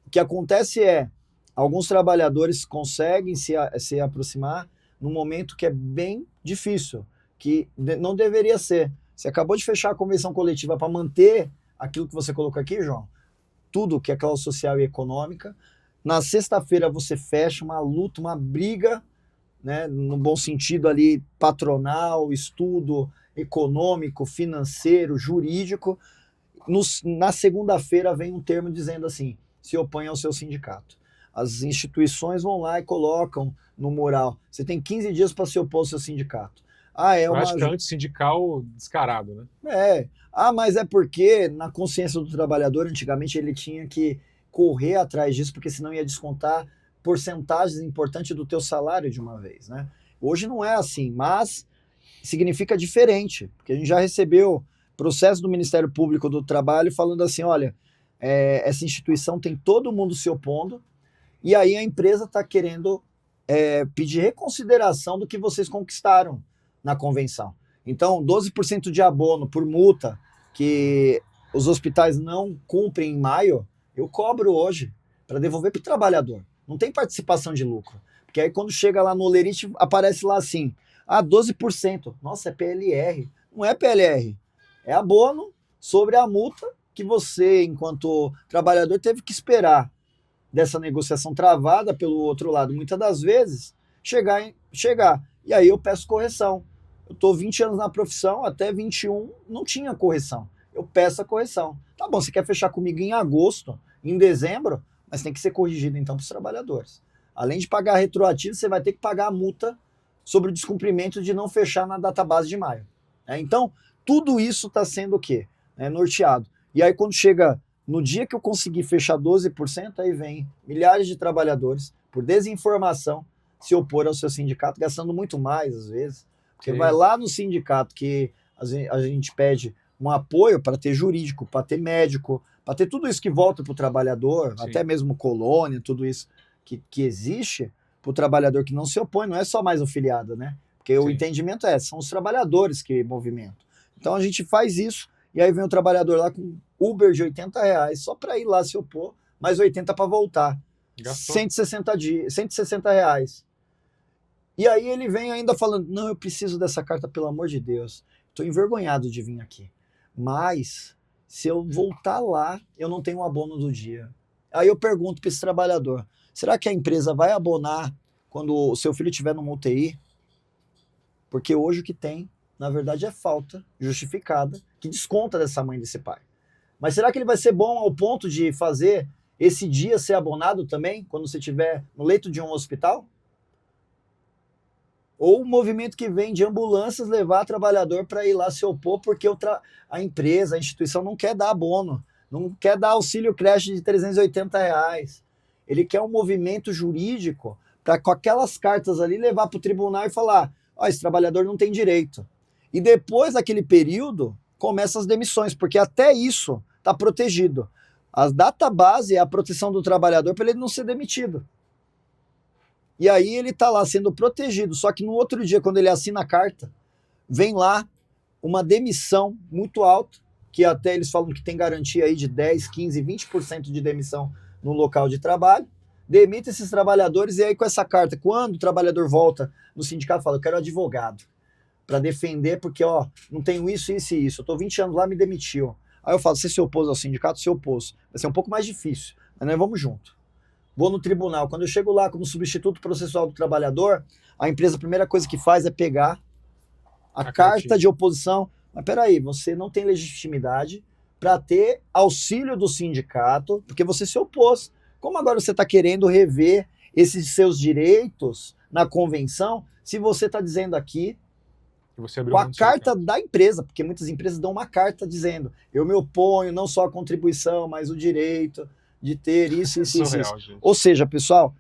O que acontece é, alguns trabalhadores conseguem se aproximar num momento que é bem difícil, que não deveria ser. Você acabou de fechar a convenção coletiva para manter aquilo que você colocou aqui, João, tudo que é cláusula social e econômica. Na sexta-feira você fecha uma luta, uma briga, né, no bom sentido ali, patronal, estudo econômico, financeiro, jurídico. Na segunda-feira vem um termo dizendo assim, se opõe ao seu sindicato. As instituições vão lá e colocam no mural, você tem 15 dias para se opor ao seu sindicato. Prática antissindical descarado, né? Mas é porque na consciência do trabalhador, antigamente ele tinha que correr atrás disso, porque senão ia descontar porcentagens importantes do teu salário de uma vez, né? Hoje não é assim, mas significa diferente, porque a gente já recebeu processo do Ministério Público do Trabalho falando assim, olha, essa instituição tem todo mundo se opondo, e aí a empresa está querendo pedir reconsideração do que vocês conquistaram na convenção. Então, 12% de abono por multa que os hospitais não cumprem em maio, eu cobro hoje para devolver para o trabalhador. Não tem participação de lucro. Porque aí quando chega lá no Olerite, aparece lá assim, 12%. Nossa, é PLR. Não é PLR. É abono sobre a multa que você, enquanto trabalhador, teve que esperar dessa negociação travada pelo outro lado, muitas das vezes, chegar chegar. E aí eu peço correção. Eu estou 20 anos na profissão, até 21 não tinha correção. Eu peço a correção. Tá bom, você quer fechar comigo em agosto, em dezembro, mas tem que ser corrigido então para os trabalhadores. Além de pagar retroativo, você vai ter que pagar a multa sobre o descumprimento de não fechar na database de maio. Então, tudo isso está sendo o quê? Norteado. E aí quando chega no dia que eu conseguir fechar 12%, aí vem milhares de trabalhadores, por desinformação, se opor ao seu sindicato, gastando muito mais às vezes. Porque vai lá no sindicato que a gente pede um apoio para ter jurídico, para ter médico, para ter tudo isso que volta para o trabalhador, sim, até mesmo colônia, tudo isso que existe para o trabalhador que não se opõe, não é só mais o filiado, né? Porque sim, o entendimento são os trabalhadores que movimentam. Então a gente faz isso, e aí vem o trabalhador lá com Uber de R$80, só para ir lá se opor, mais 80 para voltar. Gastou. 160 reais. E aí ele vem ainda falando, não, eu preciso dessa carta, pelo amor de Deus. Estou envergonhado de vir aqui. Mas, se eu voltar lá, eu não tenho um abono do dia. Aí eu pergunto para esse trabalhador, será que a empresa vai abonar quando o seu filho estiver numa UTI? Porque hoje o que tem, na verdade, é falta justificada, que desconta dessa mãe desse pai. Mas será que ele vai ser bom ao ponto de fazer esse dia ser abonado também, quando você estiver no leito de um hospital? Ou o movimento que vem de ambulâncias levar trabalhador para ir lá se opor porque a empresa, a instituição não quer dar abono, não quer dar auxílio creche de R$380. Ele quer um movimento jurídico para com aquelas cartas ali levar para o tribunal e falar, esse trabalhador não tem direito. E depois daquele período, começam as demissões, porque até isso está protegido. A database é a proteção do trabalhador para ele não ser demitido. E aí ele está lá sendo protegido, só que no outro dia, quando ele assina a carta, vem lá uma demissão muito alta, que até eles falam que tem garantia aí de 10, 15, 20% de demissão no local de trabalho, demite esses trabalhadores, e aí com essa carta, quando o trabalhador volta no sindicato, fala, eu quero advogado para defender, porque não tenho isso, isso e isso, eu estou 20 anos lá, me demitiu. Aí eu falo, você se opôs ao sindicato? Se opôs. Vai ser um pouco mais difícil, mas nós vamos junto. Vou no tribunal. Quando eu chego lá como substituto processual do trabalhador, a empresa, a primeira coisa que faz é pegar a carta de oposição. Mas peraí, você não tem legitimidade para ter auxílio do sindicato, porque você se opôs. Como agora você está querendo rever esses seus direitos na convenção, se você está dizendo aqui com a carta da empresa, porque muitas empresas dão uma carta dizendo, eu me oponho não só à contribuição, mas o direito de ter isso. Ou seja, pessoal,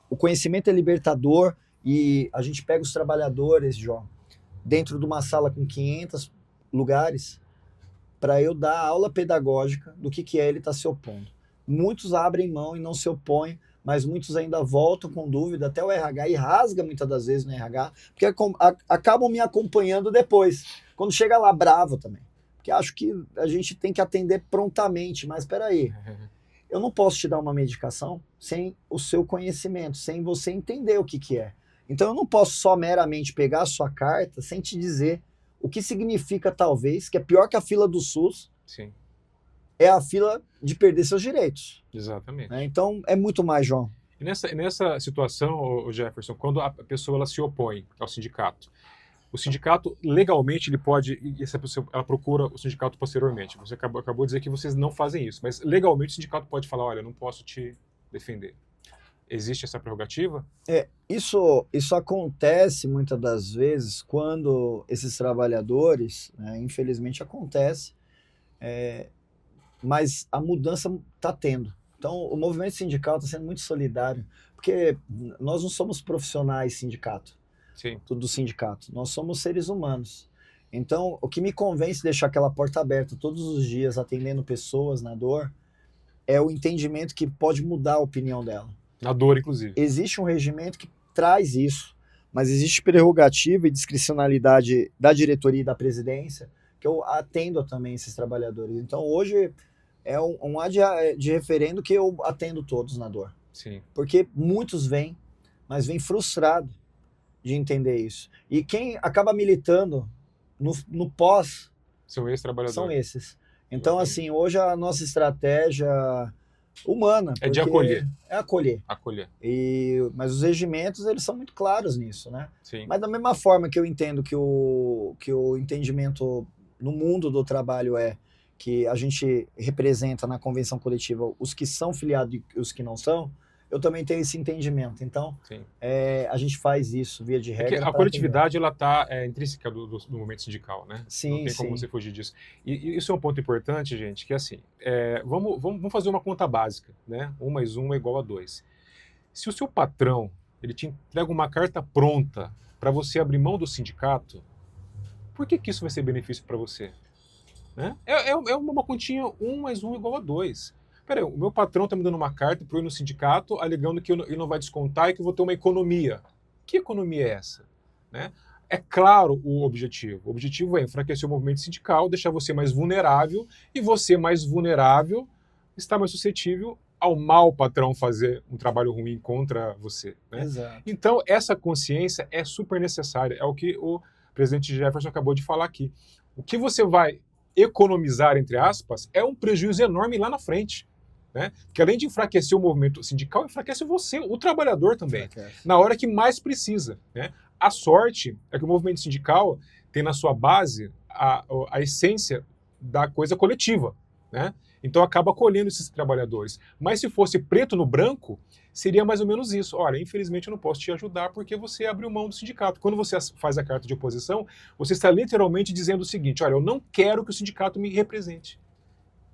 o conhecimento é libertador, e a gente pega os trabalhadores, João, dentro de uma sala com 500 lugares, para eu dar aula pedagógica do que é ele estar se opondo. Muitos abrem mão e não se opõem, mas muitos ainda voltam com dúvida até o RH, e rasga muitas das vezes no RH, porque acabam me acompanhando depois, quando chega lá bravo também. Porque acho que a gente tem que atender prontamente, mas espera aí, eu não posso te dar uma medicação sem o seu conhecimento, sem você entender o que é. Então eu não posso só meramente pegar a sua carta sem te dizer o que significa, talvez, que é pior que a fila do SUS, sim, é a fila de perder seus direitos. Exatamente. Então é muito mais, João. E nessa situação, Jefferson, quando a pessoa ela se opõe ao sindicato, o sindicato, legalmente, ele pode, e essa pessoa, ela procura o sindicato posteriormente. Você acabou de dizer que vocês não fazem isso, mas legalmente o sindicato pode falar, olha, eu não posso te defender. Existe essa prerrogativa? Isso acontece muitas das vezes quando esses trabalhadores, infelizmente acontece, mas a mudança está tendo. Então o movimento sindical está sendo muito solidário, porque nós não somos profissionais sindicato. Sim. Do sindicato. Nós somos seres humanos. Então, o que me convence deixar aquela porta aberta todos os dias, atendendo pessoas na dor, é o entendimento que pode mudar a opinião dela. Na dor, inclusive. Existe um regimento que traz isso, mas existe prerrogativa e discricionalidade da diretoria e da presidência, que eu atendo também esses trabalhadores. Então, hoje, é um ad de referendo que eu atendo todos na dor. Sim. Porque muitos vêm, mas vêm frustrados de entender isso. E quem acaba militando no pós são ex-trabalhadores. São esses. Então, assim, hoje a nossa estratégia humana. É de porque acolher. É acolher. Acolher. Mas os regimentos, eles são muito claros nisso, né? Sim. Mas da mesma forma que eu entendo que o entendimento no mundo do trabalho é que a gente representa na convenção coletiva os que são filiados e os que não são, eu também tenho esse entendimento. Então, Sim. a gente faz isso, via de É que regra. a pra coletividade, ela está intrínseca do movimento sindical, né? Sim, Não tem como sim. você fugir disso. E isso é um ponto importante, gente, que é assim, vamos fazer uma conta básica, né? 1 mais 1 é igual a 2. Se o seu patrão, ele te entrega uma carta pronta para você abrir mão do sindicato, por que isso vai ser benefício para você? Né? É uma continha 1 mais 1 igual a 2. Peraí, o meu patrão está me dando uma carta para eu ir no sindicato, alegando que ele não vai descontar e que eu vou ter uma economia. Que economia é essa? Né? É claro o objetivo. O objetivo é enfraquecer o movimento sindical, deixar você mais vulnerável, e você mais vulnerável está mais suscetível ao mau patrão fazer um trabalho ruim contra você. Né? Exato. Então, essa consciência é super necessária. É o que o presidente Jefferson acabou de falar aqui. O que você vai economizar, entre aspas, é um prejuízo enorme lá na frente. Né? Que além de enfraquecer o movimento sindical, enfraquece você, o trabalhador também, na hora que mais precisa. Né? A sorte é que o movimento sindical tem na sua base a essência da coisa coletiva. Né? Então acaba acolhendo esses trabalhadores. Mas se fosse preto no branco, seria mais ou menos isso. Olha, infelizmente eu não posso te ajudar porque você abriu mão do sindicato. Quando você faz a carta de oposição, você está literalmente dizendo o seguinte: olha, eu não quero que o sindicato me represente.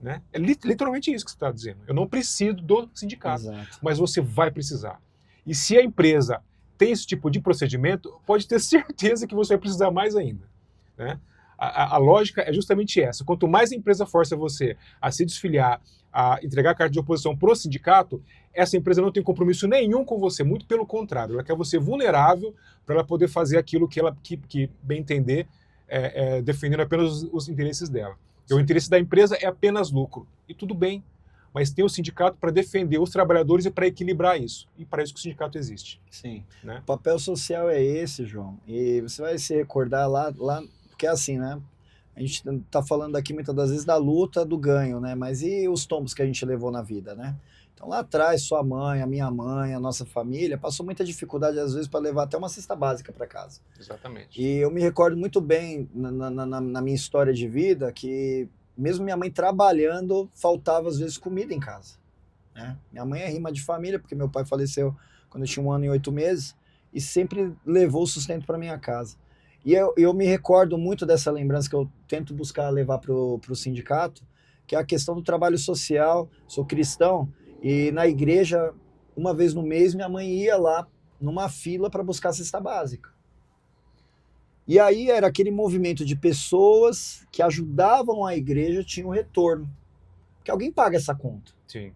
Né? É literalmente isso que você está dizendo. Eu não preciso do sindicato, Exato. mas você vai precisar. E se a empresa tem esse tipo de procedimento, pode ter certeza que você vai precisar mais ainda. Né? A lógica é justamente essa. Quanto mais a empresa força você a se desfiliar, a entregar a carta de oposição para o sindicato, essa empresa não tem compromisso nenhum com você, muito pelo contrário. Ela quer você vulnerável para ela poder fazer aquilo que bem entender, defendendo apenas os interesses dela. O interesse da empresa é apenas lucro. E tudo bem. Mas tem o sindicato para defender os trabalhadores e para equilibrar isso. E para isso que o sindicato existe. Sim. Né? O papel social é esse, João. E você vai se recordar lá porque é assim, né? A gente tá falando aqui muitas das vezes da luta, do ganho, né? Mas e os tombos que a gente levou na vida, né? Então lá atrás, sua mãe, a minha mãe, a nossa família, passou muita dificuldade às vezes para levar até uma cesta básica para casa. Exatamente. E eu me recordo muito bem na minha história de vida que mesmo minha mãe trabalhando, faltava às vezes comida em casa. Né? Minha mãe é rima de família, porque meu pai faleceu quando eu tinha 1 ano e 8 meses, e sempre levou o sustento para minha casa. E eu me recordo muito dessa lembrança que eu tento buscar levar para o sindicato, que é a questão do trabalho social. Sou cristão, e na igreja, uma vez no mês, minha mãe ia lá numa fila para buscar a cesta básica. E aí era aquele movimento de pessoas que ajudavam a igreja, tinham retorno. Porque alguém paga essa conta. Sim.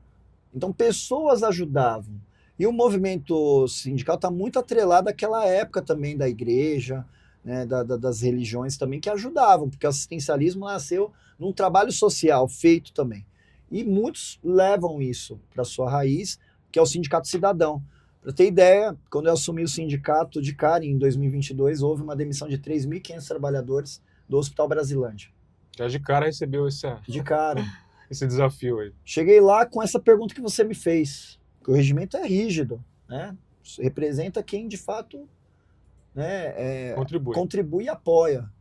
Então pessoas ajudavam. E o movimento sindical está muito atrelado àquela época também da igreja, né, das religiões também, que ajudavam, porque o assistencialismo nasceu num trabalho social feito também. E muitos levam isso para sua raiz, que é o Sindicato Cidadão. Para ter ideia, quando eu assumi o sindicato de cara, em 2022, houve uma demissão de 3.500 trabalhadores do Hospital Brasilândia. Já de cara recebeu De cara. esse desafio aí. Cheguei lá com essa pergunta que você me fez, que o regimento é rígido, né? Representa quem de fato, né, contribui e apoia.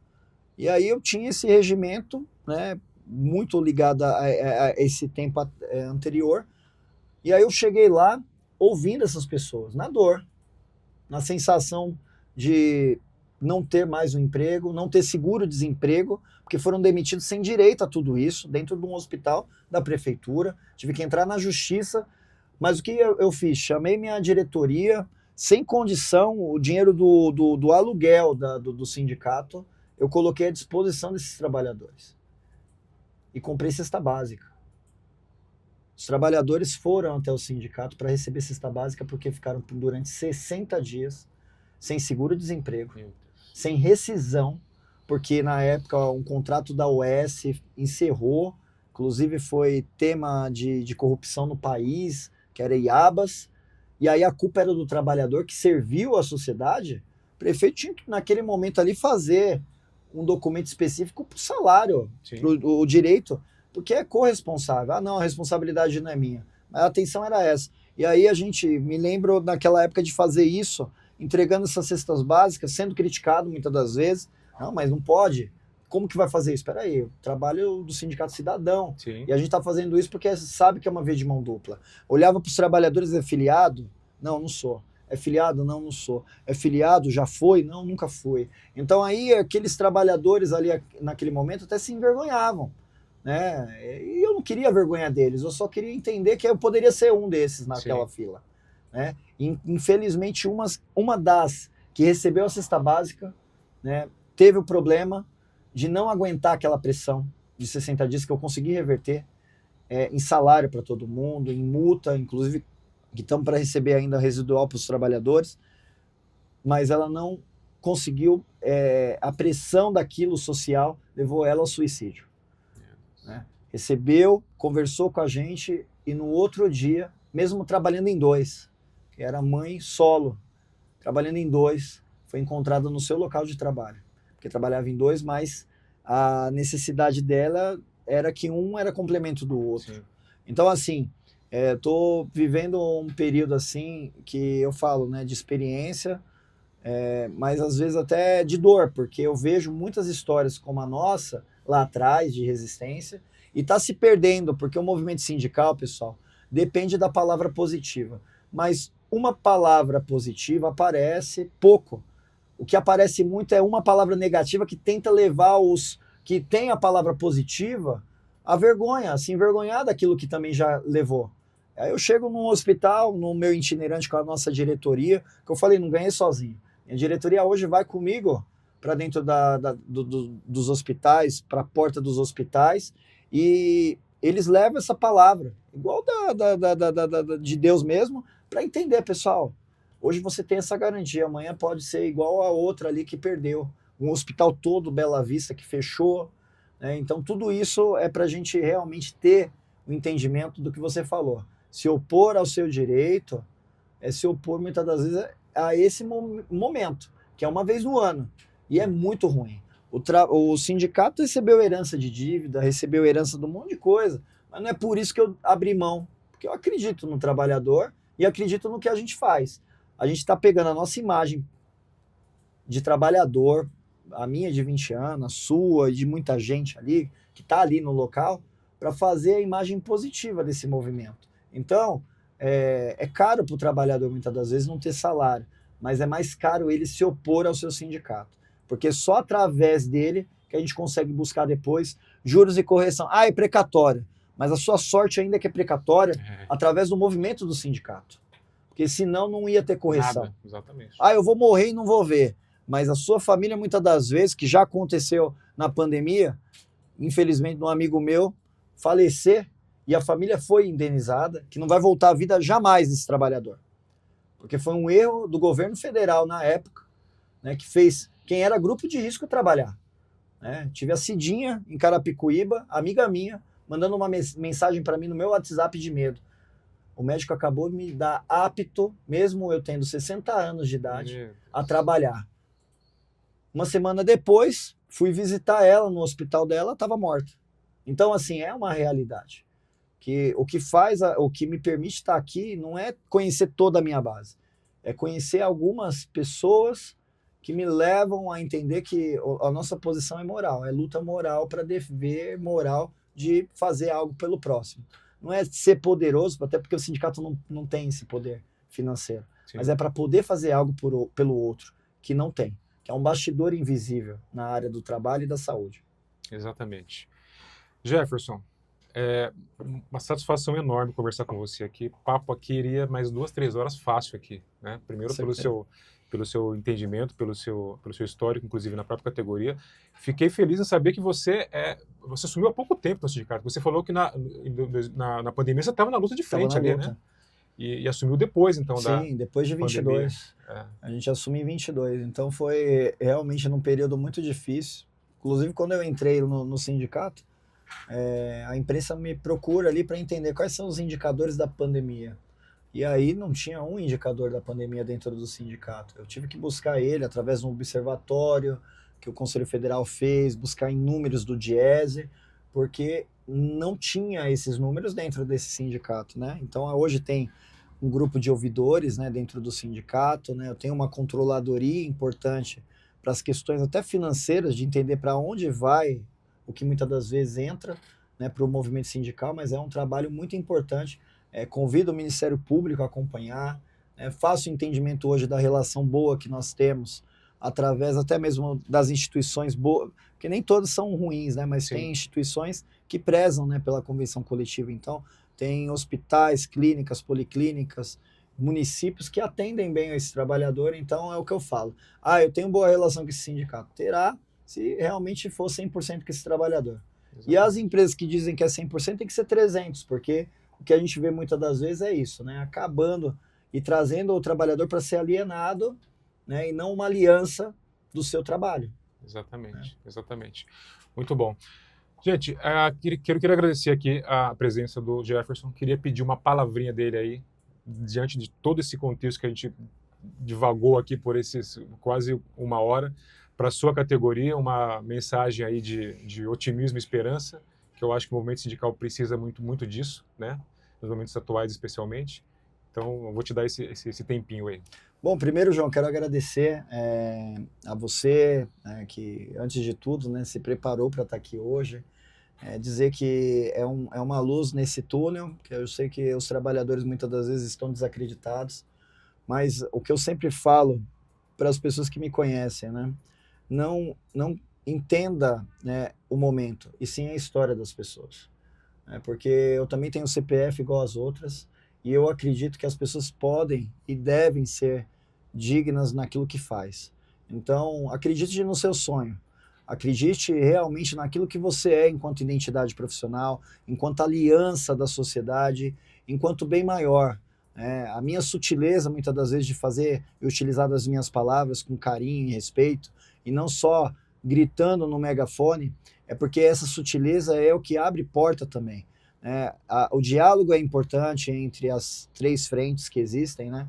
E aí eu tinha esse regimento, né, muito ligado a esse tempo anterior, e aí eu cheguei lá ouvindo essas pessoas, na dor, na sensação de não ter mais um emprego, não ter seguro-desemprego, porque foram demitidos sem direito a tudo isso, dentro de um hospital da prefeitura. Tive que entrar na justiça, mas o que eu fiz? Chamei minha diretoria, sem condição, o dinheiro do aluguel do sindicato, eu coloquei à disposição desses trabalhadores. E comprei cesta básica. Os trabalhadores foram até o sindicato para receber cesta básica porque ficaram durante 60 dias sem seguro-desemprego, sem rescisão, porque na época um contrato da UES encerrou, inclusive foi tema de corrupção no país, que era Iabas, e aí a culpa era do trabalhador que serviu à sociedade. O prefeito tinha que, naquele momento ali, fazer um documento específico para o salário, para o direito, porque é corresponsável. Ah, não, a responsabilidade não é minha. A atenção era essa. E aí me lembro naquela época de fazer isso, entregando essas cestas básicas, sendo criticado muitas das vezes. Não, mas não pode. Como que vai fazer isso? Espera aí, o trabalho do Sindicato Cidadão. Sim. E a gente está fazendo isso porque sabe que é uma via de mão dupla. Olhava para os trabalhadores, é filiado? Não, não sou. É filiado? Não, não sou. É filiado? Já foi? Não, nunca fui. Então aí aqueles trabalhadores ali naquele momento até se envergonhavam, né? E eu não queria vergonha deles, eu só queria entender que eu poderia ser um desses naquela fila, né? E, infelizmente uma das que recebeu a cesta básica, né, teve o problema de não aguentar aquela pressão de 60 dias que eu consegui reverter em salário para todo mundo, em multa, inclusive que estamos para receber ainda residual para os trabalhadores, mas ela não conseguiu, a pressão daquilo social levou ela ao suicídio. Né? Recebeu, conversou com a gente e no outro dia, mesmo trabalhando em dois, que era mãe solo, trabalhando em dois, foi encontrada no seu local de trabalho, porque trabalhava em dois, mas a necessidade dela era que um era complemento do outro. Sim. Então, assim, estou vivendo um período assim que eu falo, né, de experiência, mas às vezes até de dor, porque eu vejo muitas histórias como a nossa lá atrás de resistência e está se perdendo, porque o movimento sindical, pessoal, depende da palavra positiva, mas uma palavra positiva aparece pouco. O que aparece muito é uma palavra negativa que tenta levar os que têm a palavra positiva à vergonha, a se envergonhar daquilo que também já levou. Aí eu chego num hospital, no meu itinerante com a nossa diretoria, que eu falei, não ganhei sozinho. A diretoria hoje vai comigo para dentro dos hospitais, para a porta dos hospitais, e eles levam essa palavra, igual de Deus mesmo, para entender, pessoal. Hoje você tem essa garantia, amanhã pode ser igual a outra ali que perdeu. Um hospital todo, Bela Vista, que fechou. Né? Então, tudo isso é para a gente realmente ter o entendimento do que você falou. Se opor ao seu direito é se opor, muitas das vezes, a esse momento, que é uma vez no ano. E é muito ruim. O sindicato recebeu herança de dívida, recebeu herança de um monte de coisa, mas não é por isso que eu abri mão. Porque eu acredito no trabalhador e acredito no que a gente faz. A gente está pegando a nossa imagem de trabalhador, a minha de 20 anos, a sua, de muita gente ali, que está ali no local, para fazer a imagem positiva desse movimento. Então, é caro para o trabalhador, muitas das vezes, não ter salário, mas é mais caro ele se opor ao seu sindicato, porque só através dele que a gente consegue buscar depois juros e correção. É precatória, mas a sua sorte ainda é que é precatória através do movimento do sindicato. Porque senão não ia ter correção. Nada, exatamente. Eu vou morrer e não vou ver. Mas a sua família, muitas das vezes, que já aconteceu na pandemia, infelizmente, um amigo meu falecer e a família foi indenizada, que não vai voltar à vida jamais desse trabalhador. Porque foi um erro do governo federal na época, né, que fez quem era grupo de risco trabalhar. Né? Tive a Cidinha em Carapicuíba, amiga minha, mandando uma mensagem para mim no meu WhatsApp de medo. O médico acabou de me dar apto, mesmo eu tendo 60 anos de idade, a trabalhar. Uma semana depois, fui visitar ela no hospital dela, estava morta. Então, assim, é uma realidade. Que o que me permite estar aqui não é conhecer toda a minha base. É conhecer algumas pessoas que me levam a entender que a nossa posição é moral. É luta moral para dever moral de fazer algo pelo próximo. Não é ser poderoso, até porque o sindicato não tem esse poder financeiro. Sim. Mas é para poder fazer algo pelo outro, que não tem. Que é um bastidor invisível na área do trabalho e da saúde. Exatamente. Jefferson, uma satisfação enorme conversar com você aqui. Papo aqui iria mais 2, 3 horas fácil aqui. Né? Primeiro pelo seu entendimento, pelo seu histórico, inclusive na própria categoria. Fiquei feliz em saber que você assumiu há pouco tempo no sindicato. Você falou que na pandemia você estava na luta de frente ali, né? E assumiu depois, então, Sim, depois de 22. A gente assumiu em 22. Então foi realmente num período muito difícil. Inclusive, quando eu entrei no sindicato, a imprensa me procura ali para entender quais são os indicadores da pandemia. E aí não tinha um indicador da pandemia dentro do sindicato. Eu tive que buscar ele através de um observatório que o Conselho Federal fez, buscar em números do Diese, porque não tinha esses números dentro desse sindicato, né? Então, hoje tem um grupo de ouvidores, né, dentro do sindicato, né? Eu tenho uma controladoria importante para as questões até financeiras, de entender para onde vai o que muitas das vezes entra, né, para o movimento sindical, mas é um trabalho muito importante. Convido o Ministério Público a acompanhar, faço entendimento hoje da relação boa que nós temos, através até mesmo das instituições boas, porque nem todas são ruins, né, mas Sim. tem instituições que prezam, né, pela convenção coletiva. Então, tem hospitais, clínicas, policlínicas, municípios que atendem bem a esse trabalhador. Então, é o que eu falo. Eu tenho boa relação com esse sindicato. Terá, se realmente for 100% com esse trabalhador. Exatamente. E as empresas que dizem que é 100% tem que ser 300%, porque o que a gente vê muitas das vezes é isso, né? Acabando e trazendo o trabalhador para ser alienado, né? E não uma aliança do seu trabalho. Exatamente, exatamente. Muito bom. Gente, queria agradecer aqui a presença do Jefferson. Queria pedir uma palavrinha dele aí, diante de todo esse contexto que a gente divagou aqui por esses quase uma hora, para a sua categoria, uma mensagem aí de otimismo e esperança, que eu acho que o movimento sindical precisa muito, muito disso, né? Nos momentos atuais especialmente. Então, eu vou te dar esse tempinho aí. Bom, primeiro, João, quero agradecer a você, que, antes de tudo, né, se preparou para estar aqui hoje. Dizer que é uma luz nesse túnel, que eu sei que os trabalhadores muitas das vezes estão desacreditados, mas o que eu sempre falo para as pessoas que me conhecem, né, não entenda, né, o momento, e sim a história das pessoas. Porque eu também tenho CPF igual as outras, e eu acredito que as pessoas podem e devem ser dignas naquilo que faz. Então, acredite no seu sonho. Acredite realmente naquilo que você é enquanto identidade profissional, enquanto aliança da sociedade, enquanto bem maior. A minha sutileza, muitas das vezes, de fazer e utilizar as minhas palavras com carinho e respeito, e não só gritando no megafone, é porque essa sutileza é o que abre porta também. O diálogo é importante entre as três frentes que existem, né?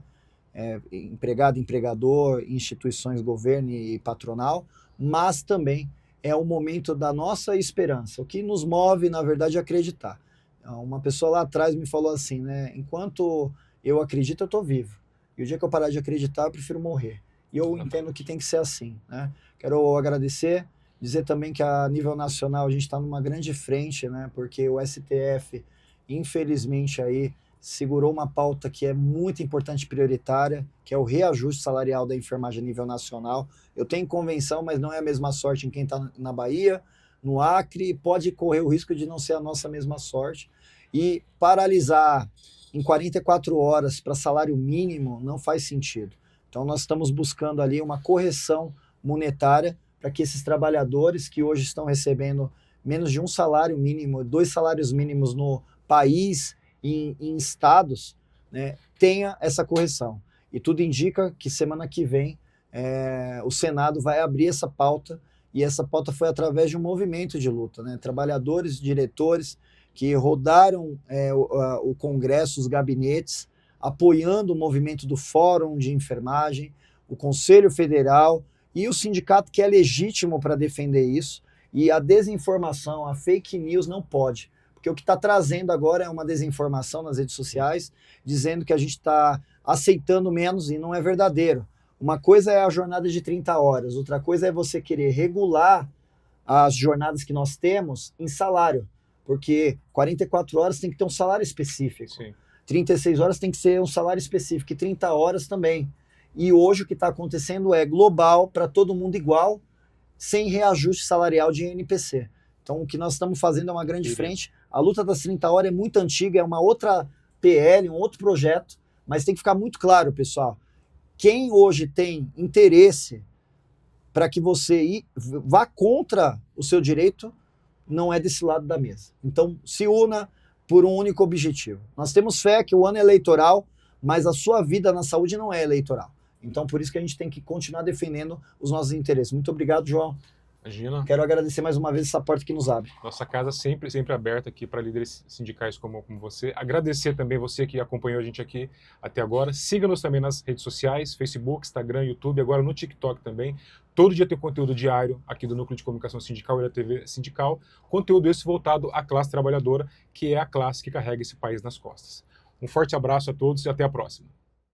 Empregado, empregador, instituições, governo e patronal, mas também é o momento da nossa esperança. O que nos move, na verdade, é acreditar. Uma pessoa lá atrás me falou assim, né? Enquanto eu acredito, eu estou vivo. E o dia que eu parar de acreditar, eu prefiro morrer. E eu entendo que tem que ser assim, né? Quero agradecer, dizer também que a nível nacional a gente está numa grande frente, né? Porque o STF, infelizmente, aí segurou uma pauta que é muito importante e prioritária, que é o reajuste salarial da enfermagem a nível nacional. Eu tenho convenção, mas não é a mesma sorte em quem está na Bahia, no Acre, pode correr o risco de não ser a nossa mesma sorte. E paralisar em 44 horas para salário mínimo não faz sentido. Então nós estamos buscando ali uma correção monetária para que esses trabalhadores que hoje estão recebendo menos de um salário mínimo, 2 salários mínimos no país, em estados, né, tenha essa correção. E tudo indica que semana que vem o Senado vai abrir essa pauta, e essa pauta foi através de um movimento de luta, né? Trabalhadores, diretores que rodaram o Congresso, os gabinetes, apoiando o movimento do Fórum de Enfermagem, o Conselho Federal e o sindicato, que é legítimo para defender isso. E a desinformação, a fake news não pode. Porque o que está trazendo agora é uma desinformação nas redes sociais, dizendo que a gente está aceitando menos, e não é verdadeiro. Uma coisa é a jornada de 30 horas, outra coisa é você querer regular as jornadas que nós temos em salário. Porque 44 horas tem que ter um salário específico. Sim. 36 horas tem que ser um salário específico, e 30 horas também. E hoje o que está acontecendo é global, para todo mundo igual, sem reajuste salarial de INPC. Então o que nós estamos fazendo é uma grande frente. A luta das 30 horas é muito antiga, é uma outra PL, um outro projeto, mas tem que ficar muito claro, pessoal. Quem hoje tem interesse para que você vá contra o seu direito, não é desse lado da mesa. Então se una por um único objetivo. Nós temos fé que o ano é eleitoral, mas a sua vida na saúde não é eleitoral. Então por isso que a gente tem que continuar defendendo os nossos interesses. Muito obrigado, João. Imagina. Quero agradecer mais uma vez essa porta que nos abre. Nossa casa sempre, sempre aberta aqui para líderes sindicais como você. Agradecer também você que acompanhou a gente aqui até agora. Siga-nos também nas redes sociais, Facebook, Instagram, YouTube, agora no TikTok também. Todo dia tem conteúdo diário aqui do Núcleo de Comunicação Sindical e da TV Sindical. Conteúdo esse voltado à classe trabalhadora, que é a classe que carrega esse país nas costas. Um forte abraço a todos e até a próxima.